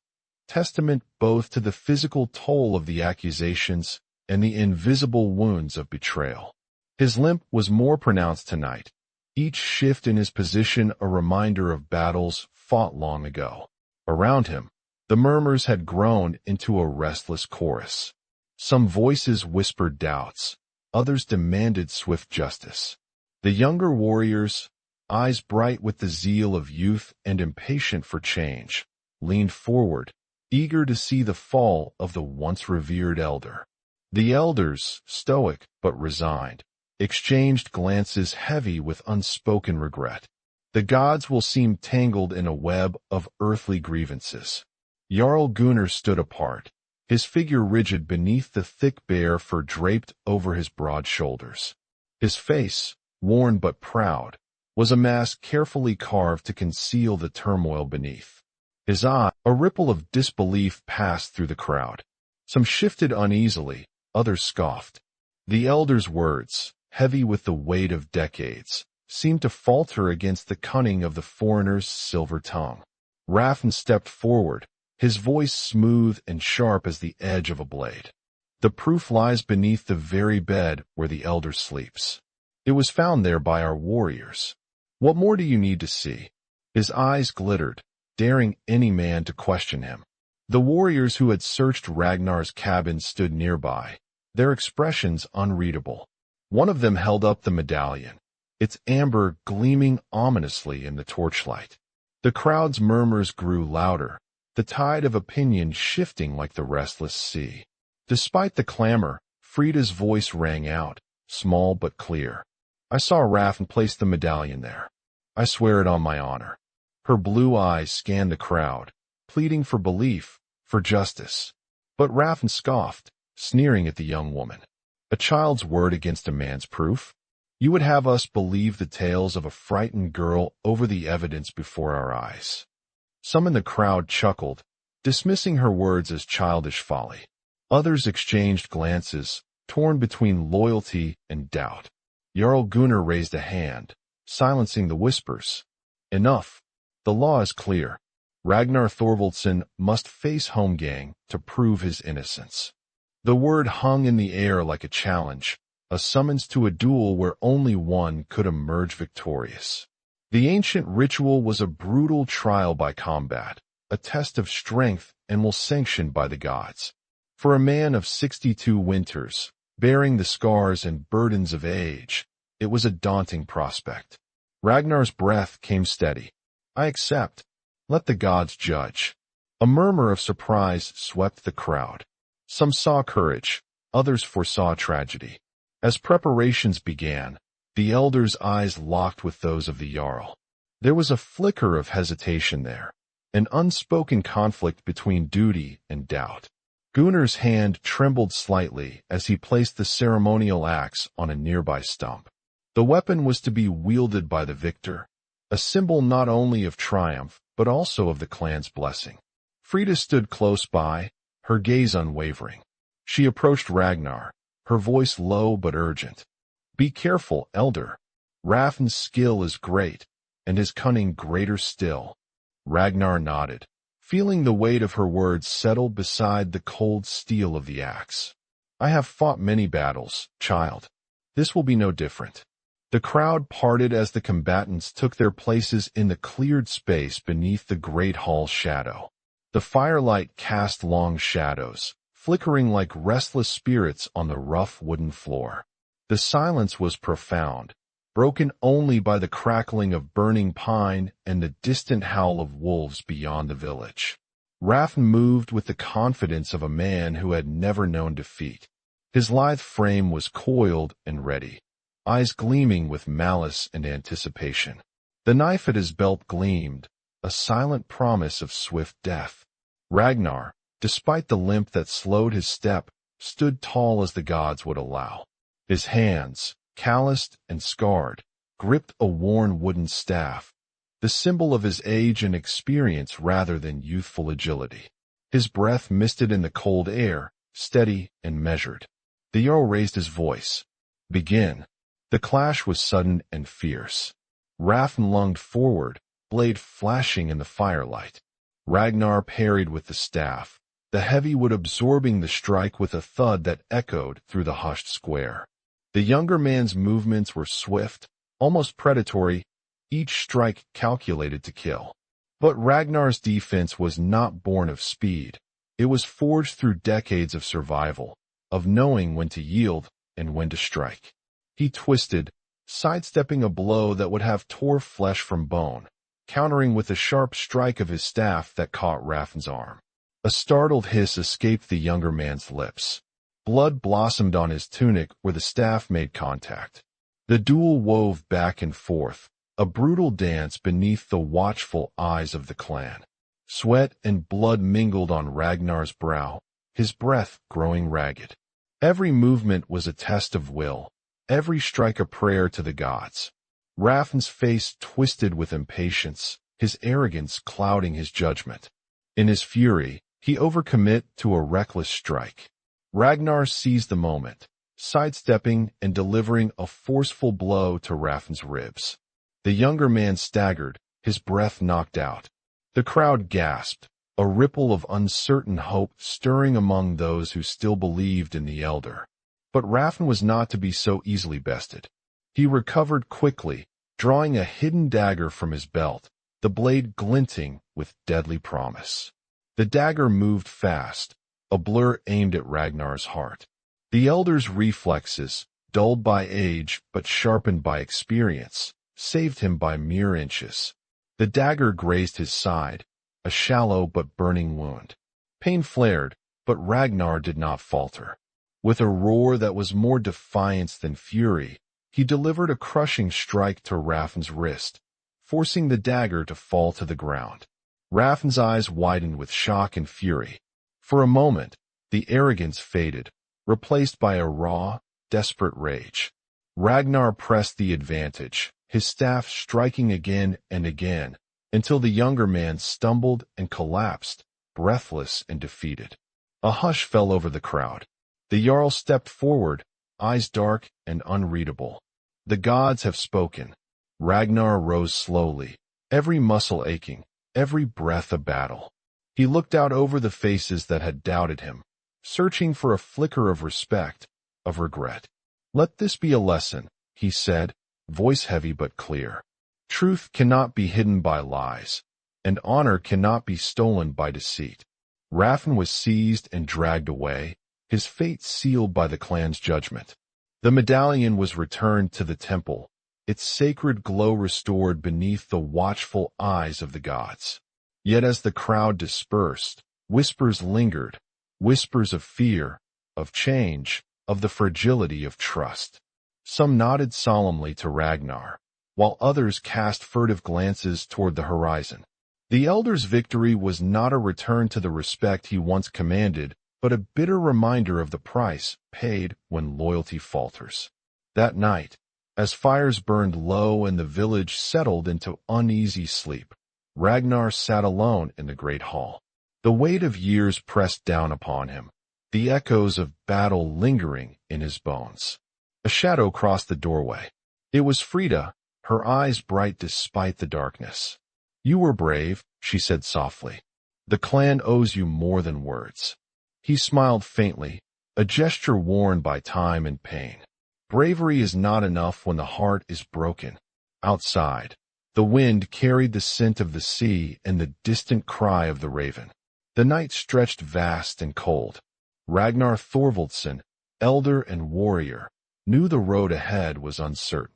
Speaker 1: testament both to the physical toll of the accusations and the invisible wounds of betrayal. His limp was more pronounced tonight, each shift in his position a reminder of battles fought long ago. Around him, the murmurs had grown into a restless chorus. Some voices whispered doubts, others demanded swift justice. The younger warriors, eyes bright with the zeal of youth and impatient for change, leaned forward, eager to see the fall of the once revered elder. The elders, stoic but resigned, exchanged glances heavy with unspoken regret. The gods will seem tangled in a web of earthly grievances. Jarl Gunnar stood apart, his figure rigid beneath the thick bear fur draped over his broad shoulders. His face, worn but proud, was a mask carefully carved to conceal the turmoil beneath. His eye, a ripple of disbelief passed through the crowd. Some shifted uneasily, others scoffed. The elder's words, heavy with the weight of decades, seemed to falter against the cunning of the foreigner's silver tongue. Rafn stepped forward, his voice smooth and sharp as the edge of a blade. The proof lies beneath the very bed where the elder sleeps. It was found there by our warriors. What more do you need to see? His eyes glittered, daring any man to question him. The warriors who had searched Ragnar's cabin stood nearby, their expressions unreadable. One of them held up the medallion, its amber gleaming ominously in the torchlight. The crowd's murmurs grew louder, the tide of opinion shifting like the restless sea. Despite the clamor, Frida's voice rang out, small but clear. I saw Rafn place the medallion there. I swear it on my honor. Her blue eyes scanned the crowd, pleading for belief, for justice. But Rafn scoffed, sneering at the young woman. A child's word against a man's proof? You would have us believe the tales of a frightened girl over the evidence before our eyes. Some in the crowd chuckled, dismissing her words as childish folly. Others exchanged glances, torn between loyalty and doubt. Jarl Gunnar raised a hand, silencing the whispers. Enough. The law is clear. Ragnar Thorvaldsson must face Holmgang to prove his innocence. The word hung in the air like a challenge, a summons to a duel where only one could emerge victorious. The ancient ritual was a brutal trial by combat, a test of strength and was sanctioned by the gods. For a man of 62 winters, bearing the scars and burdens of age, it was a daunting prospect. Ragnar's breath came steady. I accept. Let the gods judge. A murmur of surprise swept the crowd. Some saw courage, others foresaw tragedy. As preparations began, the elder's eyes locked with those of the Jarl. There was a flicker of hesitation there, an unspoken conflict between duty and doubt. Gunnar's hand trembled slightly as he placed the ceremonial axe on a nearby stump. The weapon was to be wielded by the victor, a symbol not only of triumph, but also of the clan's blessing. Frida stood close by, her gaze unwavering. She approached Ragnar, her voice low but urgent. Be careful, elder. Rafn's skill is great, and his cunning greater still. Ragnar nodded, feeling the weight of her words settle beside the cold steel of the axe. I have fought many battles, child. This will be no different. The crowd parted as the combatants took their places in the cleared space beneath the great hall's shadow. The firelight cast long shadows, flickering like restless spirits on the rough wooden floor. The silence was profound, broken only by the crackling of burning pine and the distant howl of wolves beyond the village. Rafn moved with the confidence of a man who had never known defeat. His lithe frame was coiled and ready, eyes gleaming with malice and anticipation. The knife at his belt gleamed, a silent promise of swift death. Ragnar, despite the limp that slowed his step, stood tall as the gods would allow. His hands, calloused and scarred, gripped a worn wooden staff, the symbol of his age and experience rather than youthful agility. His breath misted in the cold air, steady and measured. The Jarl raised his voice. Begin. The clash was sudden and fierce. Rafn lunged forward, blade flashing in the firelight. Ragnar parried with the staff, the heavy wood absorbing the strike with a thud that echoed through the hushed square. The younger man's movements were swift, almost predatory, each strike calculated to kill. But Ragnar's defense was not born of speed. It was forged through decades of survival, of knowing when to yield and when to strike. He twisted, sidestepping a blow that would have tore flesh from bone, countering with a sharp strike of his staff that caught Rafn's arm. A startled hiss escaped the younger man's lips. Blood blossomed on his tunic where the staff made contact. The duel wove back and forth, a brutal dance beneath the watchful eyes of the clan. Sweat and blood mingled on Ragnar's brow, his breath growing ragged. Every movement was a test of will, every strike a prayer to the gods. Rafn's face twisted with impatience, his arrogance clouding his judgment. In his fury, he overcommit to a reckless strike. Ragnar seized the moment, sidestepping and delivering a forceful blow to Rafn's ribs. The younger man staggered, his breath knocked out. The crowd gasped, a ripple of uncertain hope stirring among those who still believed in the elder. But Rafn was not to be so easily bested. He recovered quickly, drawing a hidden dagger from his belt, the blade glinting with deadly promise. The dagger moved fast, a blur aimed at Ragnar's heart. The elder's reflexes, dulled by age but sharpened by experience, saved him by mere inches. The dagger grazed his side, a shallow but burning wound. Pain flared, but Ragnar did not falter. With a roar that was more defiance than fury, he delivered a crushing strike to Rafn's wrist, forcing the dagger to fall to the ground. Rafn's eyes widened with shock and fury. For a moment, the arrogance faded, replaced by a raw, desperate rage. Ragnar pressed the advantage, his staff striking again and again, until the younger man stumbled and collapsed, breathless and defeated. A hush fell over the crowd. The Jarl stepped forward, eyes dark and unreadable. The gods have spoken. Ragnar rose slowly, every muscle aching, every breath a battle. He looked out over the faces that had doubted him, searching for a flicker of respect, of regret. "Let this be a lesson," he said, voice heavy but clear. "Truth cannot be hidden by lies, and honor cannot be stolen by deceit." Rafn was seized and dragged away, his fate sealed by the clan's judgment. The medallion was returned to the temple, its sacred glow restored beneath the watchful eyes of the gods. Yet as the crowd dispersed, whispers lingered, whispers of fear, of change, of the fragility of trust. Some nodded solemnly to Ragnar, while others cast furtive glances toward the horizon. The elder's victory was not a return to the respect he once commanded, but a bitter reminder of the price paid when loyalty falters. That night, as fires burned low and the village settled into uneasy sleep, Ragnar sat alone in the great hall. The weight of years pressed down upon him, the echoes of battle lingering in his bones. A shadow crossed the doorway. It was Frida, her eyes bright despite the darkness. "You were brave," she said softly. "The clan owes you more than words." He smiled faintly, a gesture worn by time and pain. Bravery is not enough when the heart is broken. Outside, the wind carried the scent of the sea and the distant cry of the raven. The night stretched vast and cold. Ragnar Thorvaldsson, elder and warrior, knew the road ahead was uncertain.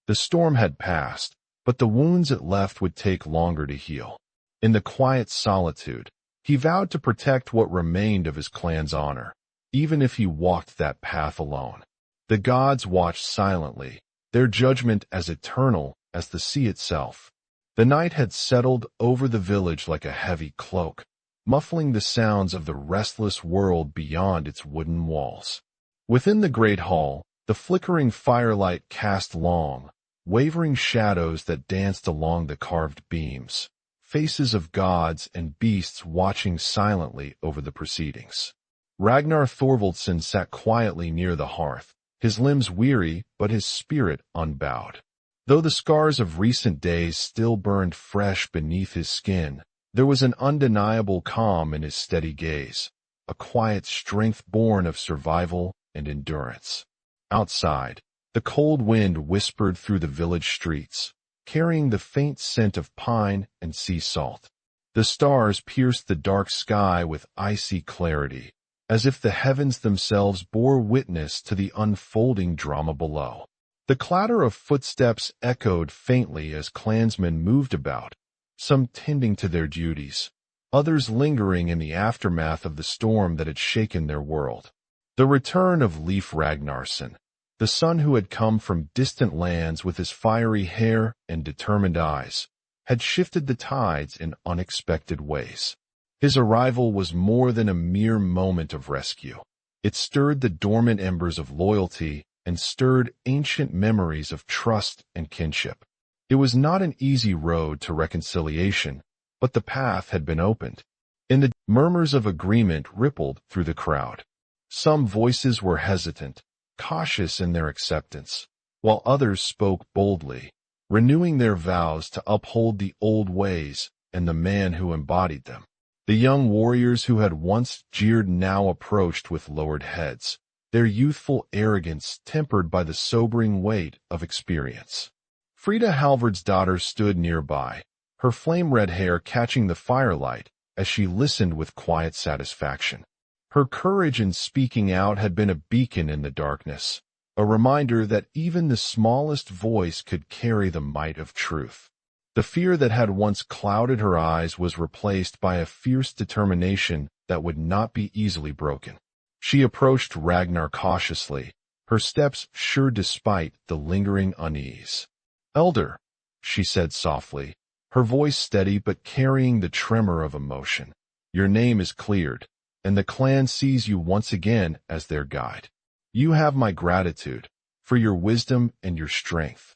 Speaker 1: The storm had passed, but the wounds it left would take longer to heal. In the quiet solitude, he vowed to protect what remained of his clan's honor, even if he walked that path alone. The gods watched silently, their judgment as eternal as the sea itself. The night had settled over the village like a heavy cloak, muffling the sounds of the restless world beyond its wooden walls. Within the great hall, the flickering firelight cast long, wavering shadows that danced along the carved beams, faces of gods and beasts watching silently over the proceedings. Ragnar Thorvaldsson sat quietly near the hearth, his limbs weary but his spirit unbowed. Though the scars of recent days still burned fresh beneath his skin, there was an undeniable calm in his steady gaze, a quiet strength born of survival and endurance. Outside, the cold wind whispered through the village streets, carrying the faint scent of pine and sea salt. The stars pierced the dark sky with icy clarity, as if the heavens themselves bore witness to the unfolding drama below. The clatter of footsteps echoed faintly as clansmen moved about, some tending to their duties, others lingering in the aftermath of the storm that had shaken their world. The return of Leif Ragnarsson, the son who had come from distant lands with his fiery hair and determined eyes, had shifted the tides in unexpected ways. His arrival was more than a mere moment of rescue. It stirred the dormant embers of loyalty and stirred ancient memories of trust and kinship. It was not an easy road to reconciliation, but the path had been opened. And the murmurs of agreement rippled through the crowd. Some voices were hesitant, cautious in their acceptance, while others spoke boldly, renewing their vows to uphold the old ways and the man who embodied them. The young warriors who had once jeered now approached with lowered heads, their youthful arrogance tempered by the sobering weight of experience. Frida Halvard's daughter stood nearby, her flame-red hair catching the firelight as she listened with quiet satisfaction. Her courage in speaking out had been a beacon in the darkness, a reminder that even the smallest voice could carry the might of truth. The fear that had once clouded her eyes was replaced by a fierce determination that would not be easily broken. She approached Ragnar cautiously, her steps sure despite the lingering unease. "Elder," she said softly, her voice steady but carrying the tremor of emotion. "Your name is cleared, and the clan sees you once again as their guide. You have my gratitude for your wisdom and your strength."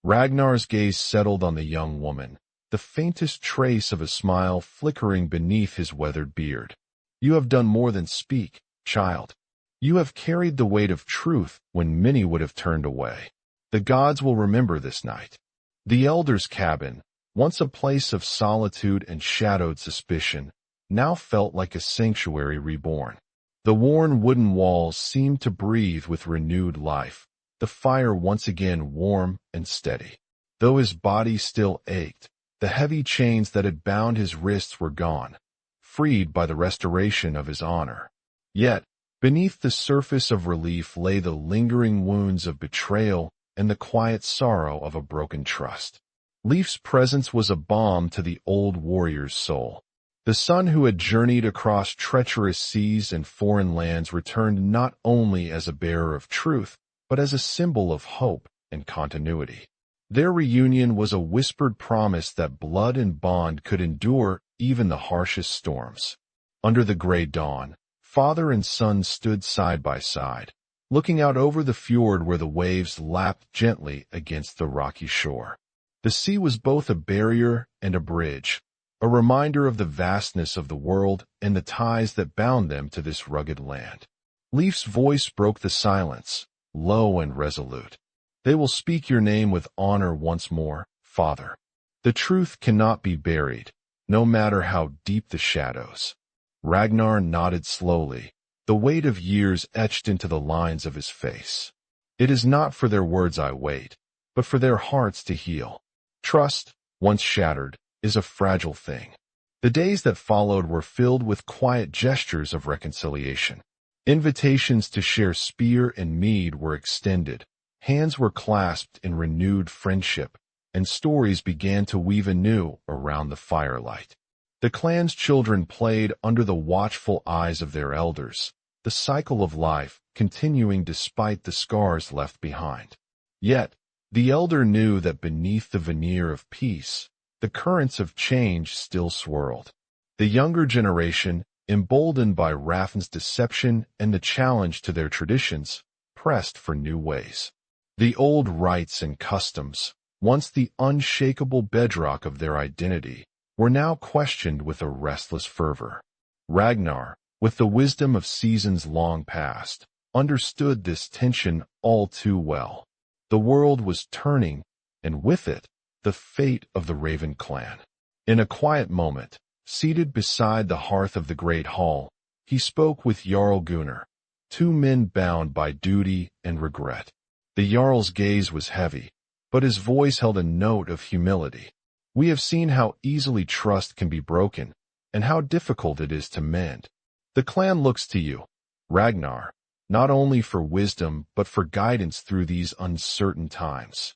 Speaker 1: Ragnar's gaze settled on the young woman, the faintest trace of a smile flickering beneath his weathered beard. "You have done more than speak, child. You have carried the weight of truth when many would have turned away. The gods will remember this night." The elder's cabin, once a place of solitude and shadowed suspicion, now felt like a sanctuary reborn. The worn wooden walls seemed to breathe with renewed life, the fire once again warm and steady. Though his body still ached, the heavy chains that had bound his wrists were gone, freed by the restoration of his honor. Yet, beneath the surface of relief lay the lingering wounds of betrayal and the quiet sorrow of a broken trust. Leif's presence was a balm to the old warrior's soul. The son who had journeyed across treacherous seas and foreign lands returned not only as a bearer of truth, but as a symbol of hope and continuity. Their reunion was a whispered promise that blood and bond could endure even the harshest storms. Under the gray dawn, father and son stood side by side, looking out over the fjord where the waves lapped gently against the rocky shore. The sea was both a barrier and a bridge, a reminder of the vastness of the world and the ties that bound them to this rugged land. Leif's voice broke the silence, low and resolute. "They will speak your name with honor once more, Father. The truth cannot be buried, no matter how deep the shadows." Ragnar nodded slowly, the weight of years etched into the lines of his face. "It is not for their words I wait, but for their hearts to heal. Trust, once shattered, is a fragile thing." The days that followed were filled with quiet gestures of reconciliation. Invitations to share spear and mead were extended, hands were clasped in renewed friendship, and stories began to weave anew around the firelight. The clan's children played under the watchful eyes of their elders, the cycle of life continuing despite the scars left behind. Yet, the elder knew that beneath the veneer of peace, the currents of change still swirled. The younger generation, emboldened by Rafn's deception and the challenge to their traditions, pressed for new ways. The old rites and customs, once the unshakable bedrock of their identity, were now questioned with a restless fervor. Ragnar, with the wisdom of seasons long past, understood this tension all too well. The world was turning, and with it, the fate of the Raven clan. In a quiet moment, seated beside the hearth of the great hall, he spoke with Jarl Gunnar, two men bound by duty and regret. The Jarl's gaze was heavy, but his voice held a note of humility. "We have seen how easily trust can be broken, and how difficult it is to mend. The clan looks to you, Ragnar, not only for wisdom but for guidance through these uncertain times."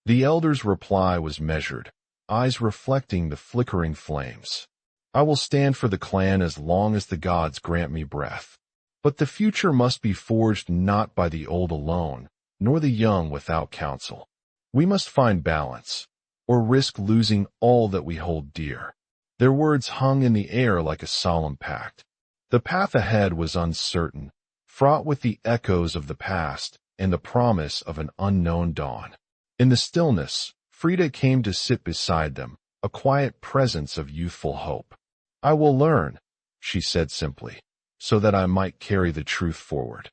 Speaker 1: The elder's reply was measured, eyes reflecting the flickering flames. "I will stand for the clan as long as the gods grant me breath. But the future must be forged not by the old alone, nor the young without counsel. We must find balance, or risk losing all that we hold dear. Their words hung in the air like a solemn pact. The path ahead was uncertain, fraught with the echoes of the past and the promise of an unknown dawn. In the stillness, Frida came to sit beside them, a quiet presence of youthful hope. "I will learn," she said simply, "so that I might carry the truth forward."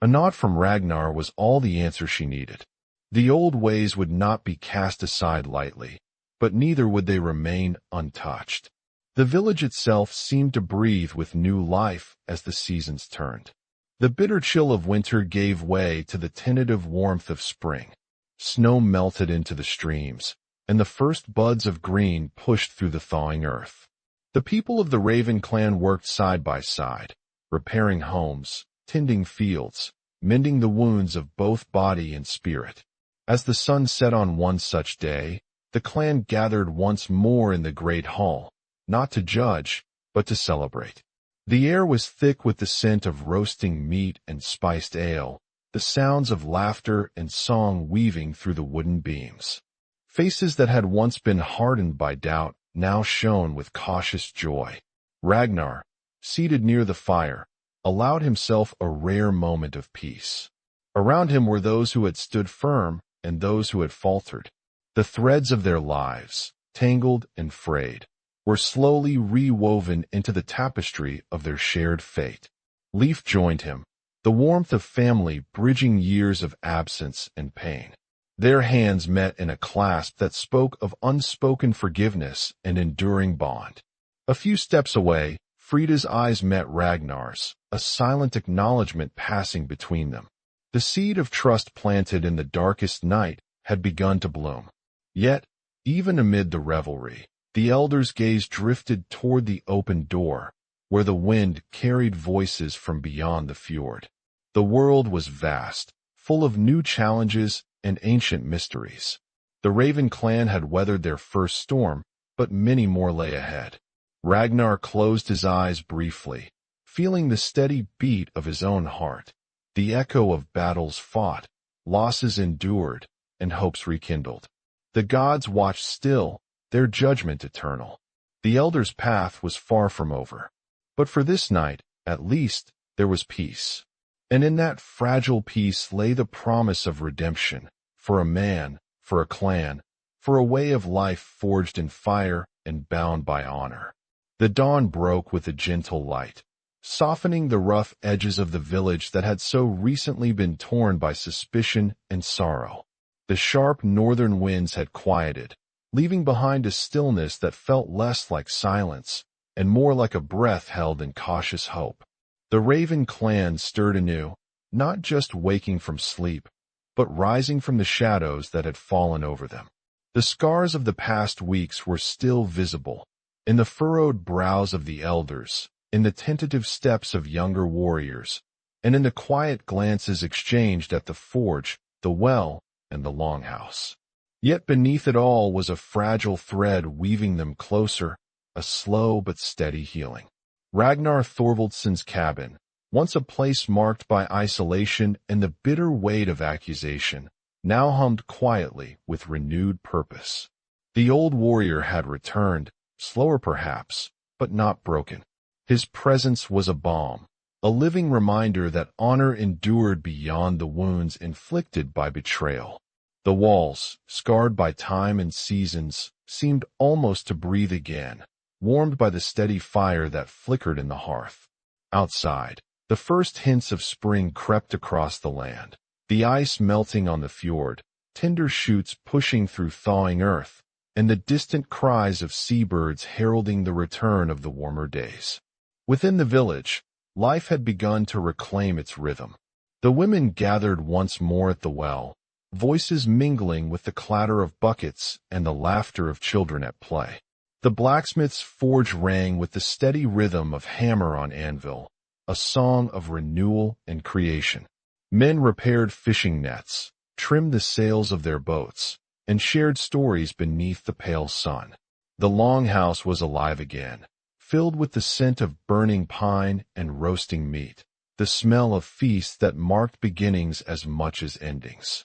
Speaker 1: A nod from Ragnar was all the answer she needed. The old ways would not be cast aside lightly, but neither would they remain untouched. The village itself seemed to breathe with new life as the seasons turned. The bitter chill of winter gave way to the tentative warmth of spring. Snow melted into the streams, and the first buds of green pushed through the thawing earth. The people of the Raven clan worked side by side, repairing homes, tending fields, mending the wounds of both body and spirit. As the sun set on one such day, the clan gathered once more in the great hall, not to judge, but to celebrate. The air was thick with the scent of roasting meat and spiced ale, the sounds of laughter and song weaving through the wooden beams. Faces that had once been hardened by doubt now shone with cautious joy. Ragnar, seated near the fire, allowed himself a rare moment of peace. Around him were those who had stood firm and those who had faltered. The threads of their lives, tangled and frayed, were slowly rewoven into the tapestry of their shared fate. Leif joined him, the warmth of family bridging years of absence and pain. Their hands met in a clasp that spoke of unspoken forgiveness and enduring bond. A few steps away, Frida's eyes met Ragnar's, a silent acknowledgement passing between them. The seed of trust planted in the darkest night had begun to bloom. Yet, even amid the revelry, the elder's gaze drifted toward the open door, where the wind carried voices from beyond the fjord. The world was vast, full of new challenges and ancient mysteries. The Raven clan had weathered their first storm, but many more lay ahead. Ragnar closed his eyes briefly, feeling the steady beat of his own heart, the echo of battles fought, losses endured, and hopes rekindled. The gods watched still, their judgment eternal. The elder's path was far from over. But for this night, at least, there was peace. And in that fragile peace lay the promise of redemption, for a man, for a clan, for a way of life forged in fire and bound by honor. The dawn broke with a gentle light, softening the rough edges of the village that had so recently been torn by suspicion and sorrow. The sharp northern winds had quieted, leaving behind a stillness that felt less like silence and more like a breath held in cautious hope. The Raven clan stirred anew, not just waking from sleep, but rising from the shadows that had fallen over them. The scars of the past weeks were still visible, in the furrowed brows of the elders, in the tentative steps of younger warriors, and in the quiet glances exchanged at the forge, the well, and the longhouse. Yet beneath it all was a fragile thread weaving them closer, a slow but steady healing. Ragnar Thorvaldsson's cabin, once a place marked by isolation and the bitter weight of accusation, now hummed quietly with renewed purpose. The old warrior had returned, slower perhaps, but not broken. His presence was a balm, a living reminder that honor endured beyond the wounds inflicted by betrayal. The walls, scarred by time and seasons, seemed almost to breathe again, warmed by the steady fire that flickered in the hearth. Outside, the first hints of spring crept across the land, the ice melting on the fjord, tender shoots pushing through thawing earth, and the distant cries of seabirds heralding the return of the warmer days. Within the village, life had begun to reclaim its rhythm. The women gathered once more at the well, voices mingling with the clatter of buckets and the laughter of children at play. The blacksmith's forge rang with the steady rhythm of hammer on anvil, a song of renewal and creation. Men repaired fishing nets, trimmed the sails of their boats, and shared stories beneath the pale sun. The longhouse was alive again, filled with the scent of burning pine and roasting meat, the smell of feasts that marked beginnings as much as endings.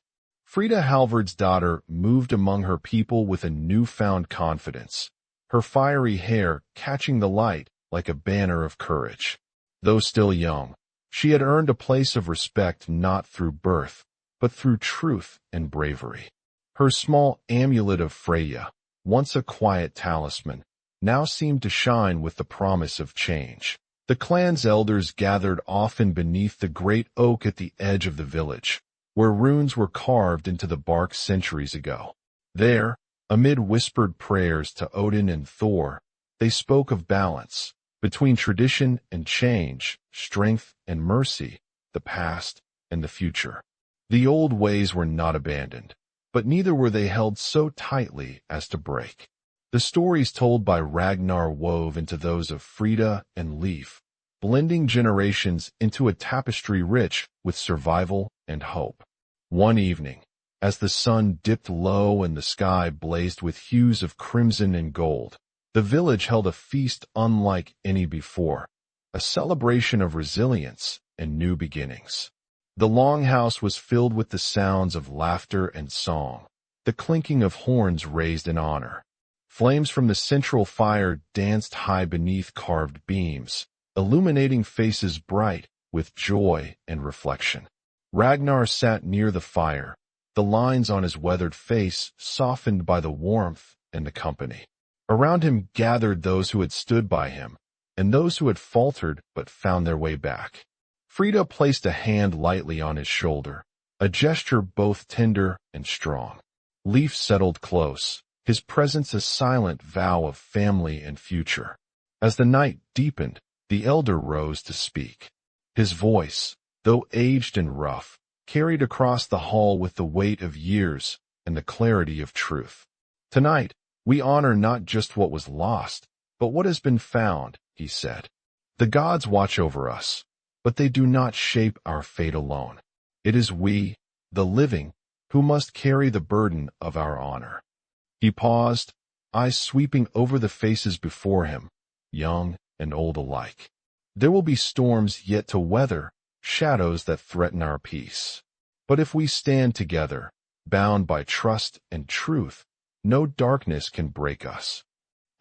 Speaker 1: Frida Halvard's daughter moved among her people with a newfound confidence, her fiery hair catching the light like a banner of courage. Though still young, she had earned a place of respect not through birth, but through truth and bravery. Her small amulet of Freya, once a quiet talisman, now seemed to shine with the promise of change. The clan's elders gathered often beneath the great oak at the edge of the village, where runes were carved into the bark centuries ago. There, amid whispered prayers to Odin and Thor, they spoke of balance between tradition and change, strength and mercy, the past and the future. The old ways were not abandoned, but neither were they held so tightly as to break. The stories told by Ragnar wove into those of Frida and Leif, blending generations into a tapestry rich with survival and hope. One evening, as the sun dipped low and the sky blazed with hues of crimson and gold, the village held a feast unlike any before, a celebration of resilience and new beginnings. The longhouse was filled with the sounds of laughter and song, the clinking of horns raised in honor. Flames from the central fire danced high beneath carved beams, illuminating faces bright with joy and reflection. Ragnar sat near the fire, the lines on his weathered face softened by the warmth and the company. Around him gathered those who had stood by him, and those who had faltered but found their way back. Frida placed a hand lightly on his shoulder, a gesture both tender and strong. Leif settled close, his presence a silent vow of family and future. As the night deepened, the elder rose to speak. His voice, though aged and rough, carried across the hall with the weight of years and the clarity of truth. Tonight, we honor not just what was lost, but what has been found, he said. The gods watch over us, but they do not shape our fate alone. It is we, the living, who must carry the burden of our honor. He paused, eyes sweeping over the faces before him, young and old alike. There will be storms yet to weather, shadows that threaten our peace. But if we stand together, bound by trust and truth, no darkness can break us.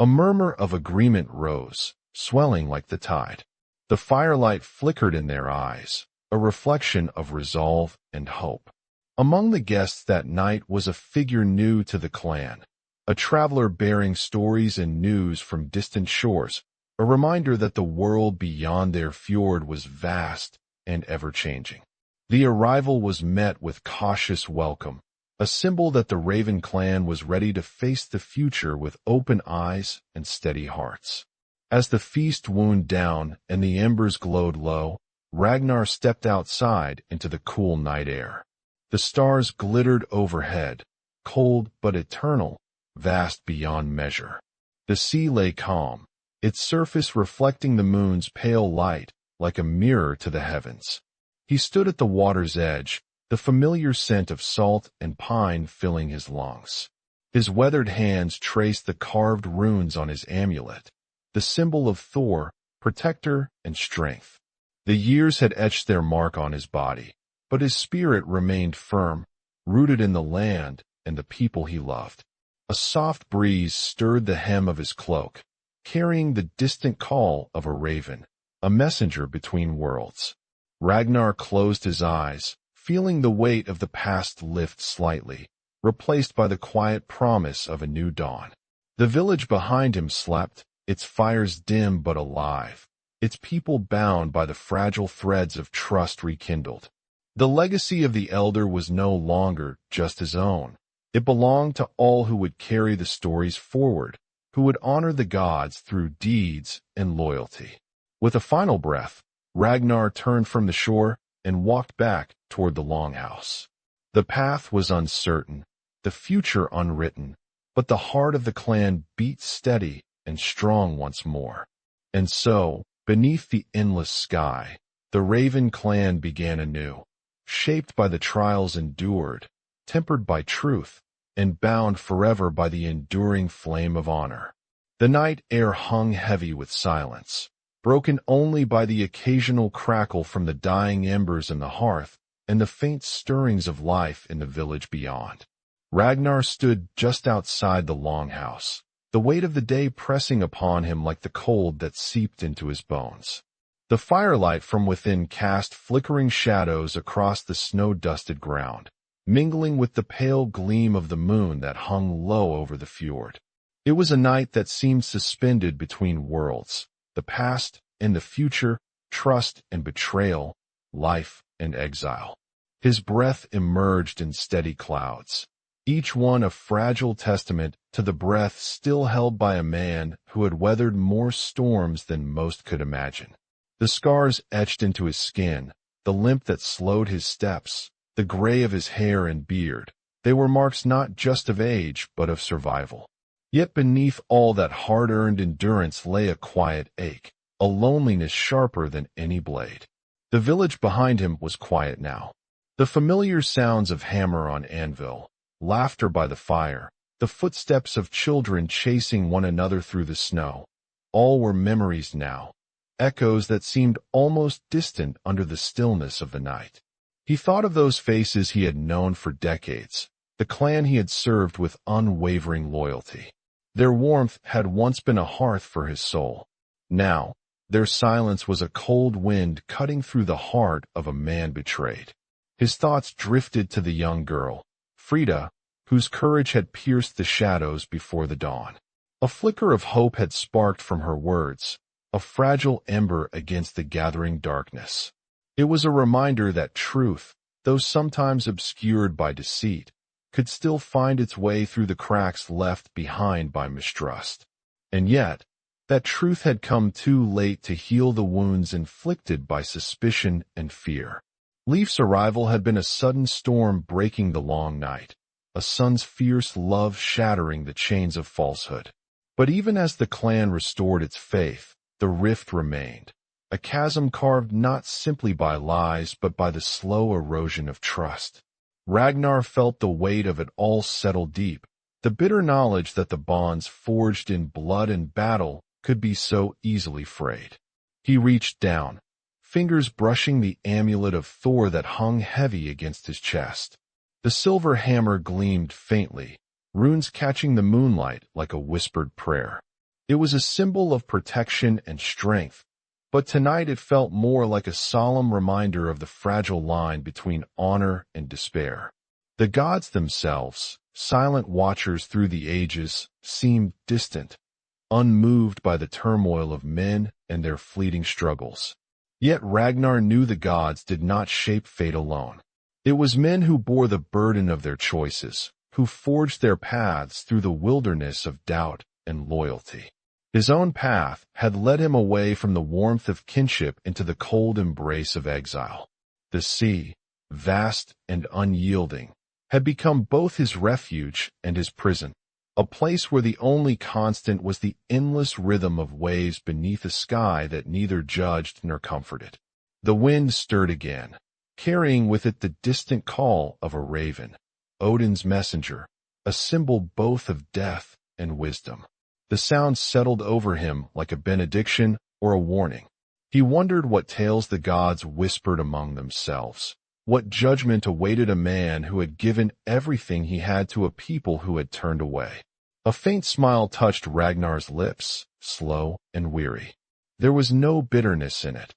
Speaker 1: A murmur of agreement rose, swelling like the tide. The firelight flickered in their eyes, a reflection of resolve and hope. Among the guests that night was a figure new to the clan, a traveler bearing stories and news from distant shores, a reminder that the world beyond their fjord was vast and ever-changing. The arrival was met with cautious welcome, a symbol that the Raven clan was ready to face the future with open eyes and steady hearts. As the feast wound down and the embers glowed low, Ragnar stepped outside into the cool night air. The stars glittered overhead, cold but eternal, vast beyond measure. The sea lay calm, its surface reflecting the moon's pale light like a mirror to the heavens. He stood at the water's edge, the familiar scent of salt and pine filling his lungs. His weathered hands traced the carved runes on his amulet, the symbol of Thor, protector and strength. The years had etched their mark on his body, but his spirit remained firm, rooted in the land and the people he loved. A soft breeze stirred the hem of his cloak, carrying the distant call of a raven, a messenger between worlds. Ragnar closed his eyes, feeling the weight of the past lift slightly, replaced by the quiet promise of a new dawn. The village behind him slept, its fires dim but alive, its people bound by the fragile threads of trust rekindled. The legacy of the elder was no longer just his own. It belonged to all who would carry the stories forward, who would honor the gods through deeds and loyalty. With a final breath, Ragnar turned from the shore and walked back toward the longhouse. The path was uncertain, the future unwritten, but the heart of the clan beat steady and strong once more. And so, beneath the endless sky, the Raven clan began anew, shaped by the trials endured, tempered by truth, and bound forever by the enduring flame of honor. The night air hung heavy with silence, broken only by the occasional crackle from the dying embers in the hearth and the faint stirrings of life in the village beyond. Ragnar stood just outside the longhouse, the weight of the day pressing upon him like the cold that seeped into his bones. The firelight from within cast flickering shadows across the snow-dusted ground, mingling with the pale gleam of the moon that hung low over the fjord. It was a night that seemed suspended between worlds, the past and the future, trust and betrayal, life and exile. His breath emerged in steady clouds, each one a fragile testament to the breath still held by a man who had weathered more storms than most could imagine. The scars etched into his skin, the limp that slowed his steps, the gray of his hair and beard, they were marks not just of age but of survival. Yet beneath all that hard-earned endurance lay a quiet ache, a loneliness sharper than any blade. The village behind him was quiet now. The familiar sounds of hammer on anvil, laughter by the fire, the footsteps of children chasing one another through the snow, all were memories now, echoes that seemed almost distant under the stillness of the night. He thought of those faces he had known for decades, the clan he had served with unwavering loyalty. Their warmth had once been a hearth for his soul. Now, their silence was a cold wind cutting through the heart of a man betrayed. His thoughts drifted to the young girl, Frida, whose courage had pierced the shadows before the dawn. A flicker of hope had sparked from her words, a fragile ember against the gathering darkness. It was a reminder that truth, though sometimes obscured by deceit, could still find its way through the cracks left behind by mistrust. And yet, that truth had come too late to heal the wounds inflicted by suspicion and fear. Leif's arrival had been a sudden storm breaking the long night, a son's fierce love shattering the chains of falsehood. But even as the clan restored its faith, the rift remained, a chasm carved not simply by lies but by the slow erosion of trust. Ragnar felt the weight of it all settle deep, the bitter knowledge that the bonds forged in blood and battle could be so easily frayed. He reached down, fingers brushing the amulet of Thor that hung heavy against his chest. The silver hammer gleamed faintly, runes catching the moonlight like a whispered prayer. It was a symbol of protection and strength, but tonight it felt more like a solemn reminder of the fragile line between honor and despair. The gods themselves, silent watchers through the ages, seemed distant, unmoved by the turmoil of men and their fleeting struggles. Yet Ragnar knew the gods did not shape fate alone. It was men who bore the burden of their choices, who forged their paths through the wilderness of doubt and loyalty. His own path had led him away from the warmth of kinship into the cold embrace of exile. The sea, vast and unyielding, had become both his refuge and his prison, a place where the only constant was the endless rhythm of waves beneath a sky that neither judged nor comforted. The wind stirred again, carrying with it the distant call of a raven, Odin's messenger, a symbol both of death and wisdom. The sound settled over him like a benediction or a warning. He wondered what tales the gods whispered among themselves, what judgment awaited a man who had given everything he had to a people who had turned away. A faint smile touched Ragnar's lips, slow and weary. There was no bitterness in it,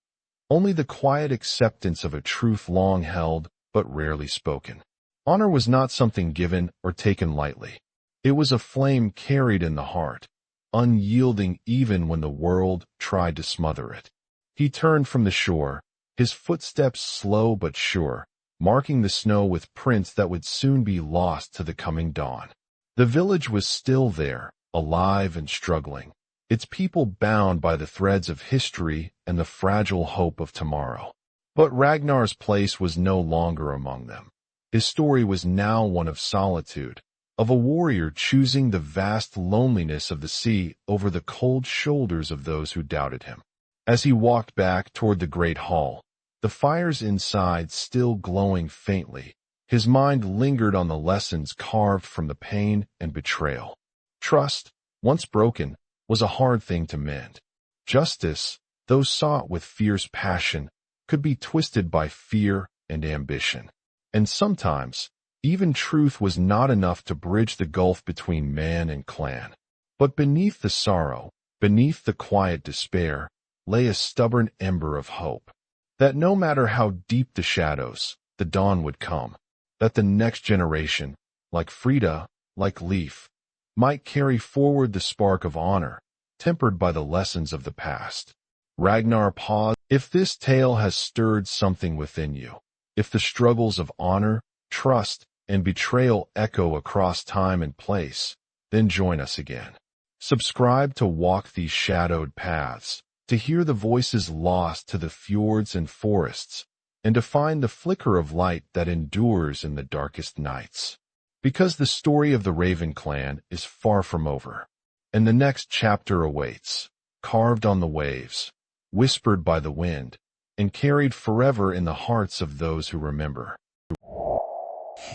Speaker 1: only the quiet acceptance of a truth long held but rarely spoken. Honor was not something given or taken lightly. It was a flame carried in the heart, unyielding even when the world tried to smother it. He turned from the shore, his footsteps slow but sure, marking the snow with prints that would soon be lost to the coming dawn. The village was still there, alive and struggling, its people bound by the threads of history and the fragile hope of tomorrow. But Ragnar's place was no longer among them. His story was now one of solitude, of a warrior choosing the vast loneliness of the sea over the cold shoulders of those who doubted him. As he walked back toward the great hall, the fires inside still glowing faintly, his mind lingered on the lessons carved from the pain and betrayal. Trust, once broken, was a hard thing to mend. Justice, though sought with fierce passion, could be twisted by fear and ambition. And sometimes, even truth was not enough to bridge the gulf between man and clan. But beneath the sorrow, beneath the quiet despair, lay a stubborn ember of hope. That no matter how deep the shadows, the dawn would come. That the next generation, like Frida, like Leif, might carry forward the spark of honor, tempered by the lessons of the past. Ragnar paused. If this tale has stirred something within you, if the struggles of honor, trust, and betrayal echo across time and place, then join us again. Subscribe to walk these shadowed paths, to hear the voices lost to the fjords and forests, and to find the flicker of light that endures in the darkest nights. Because the story of the Raven clan is far from over, and the next chapter awaits, carved on the waves, whispered by the wind, and carried forever in the hearts of those who remember.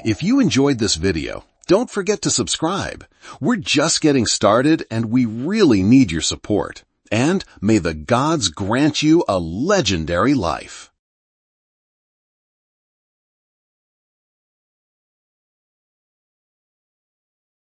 Speaker 2: If you enjoyed this video, don't forget to subscribe. We're just getting started and we really need your support. And may the gods grant you a legendary life.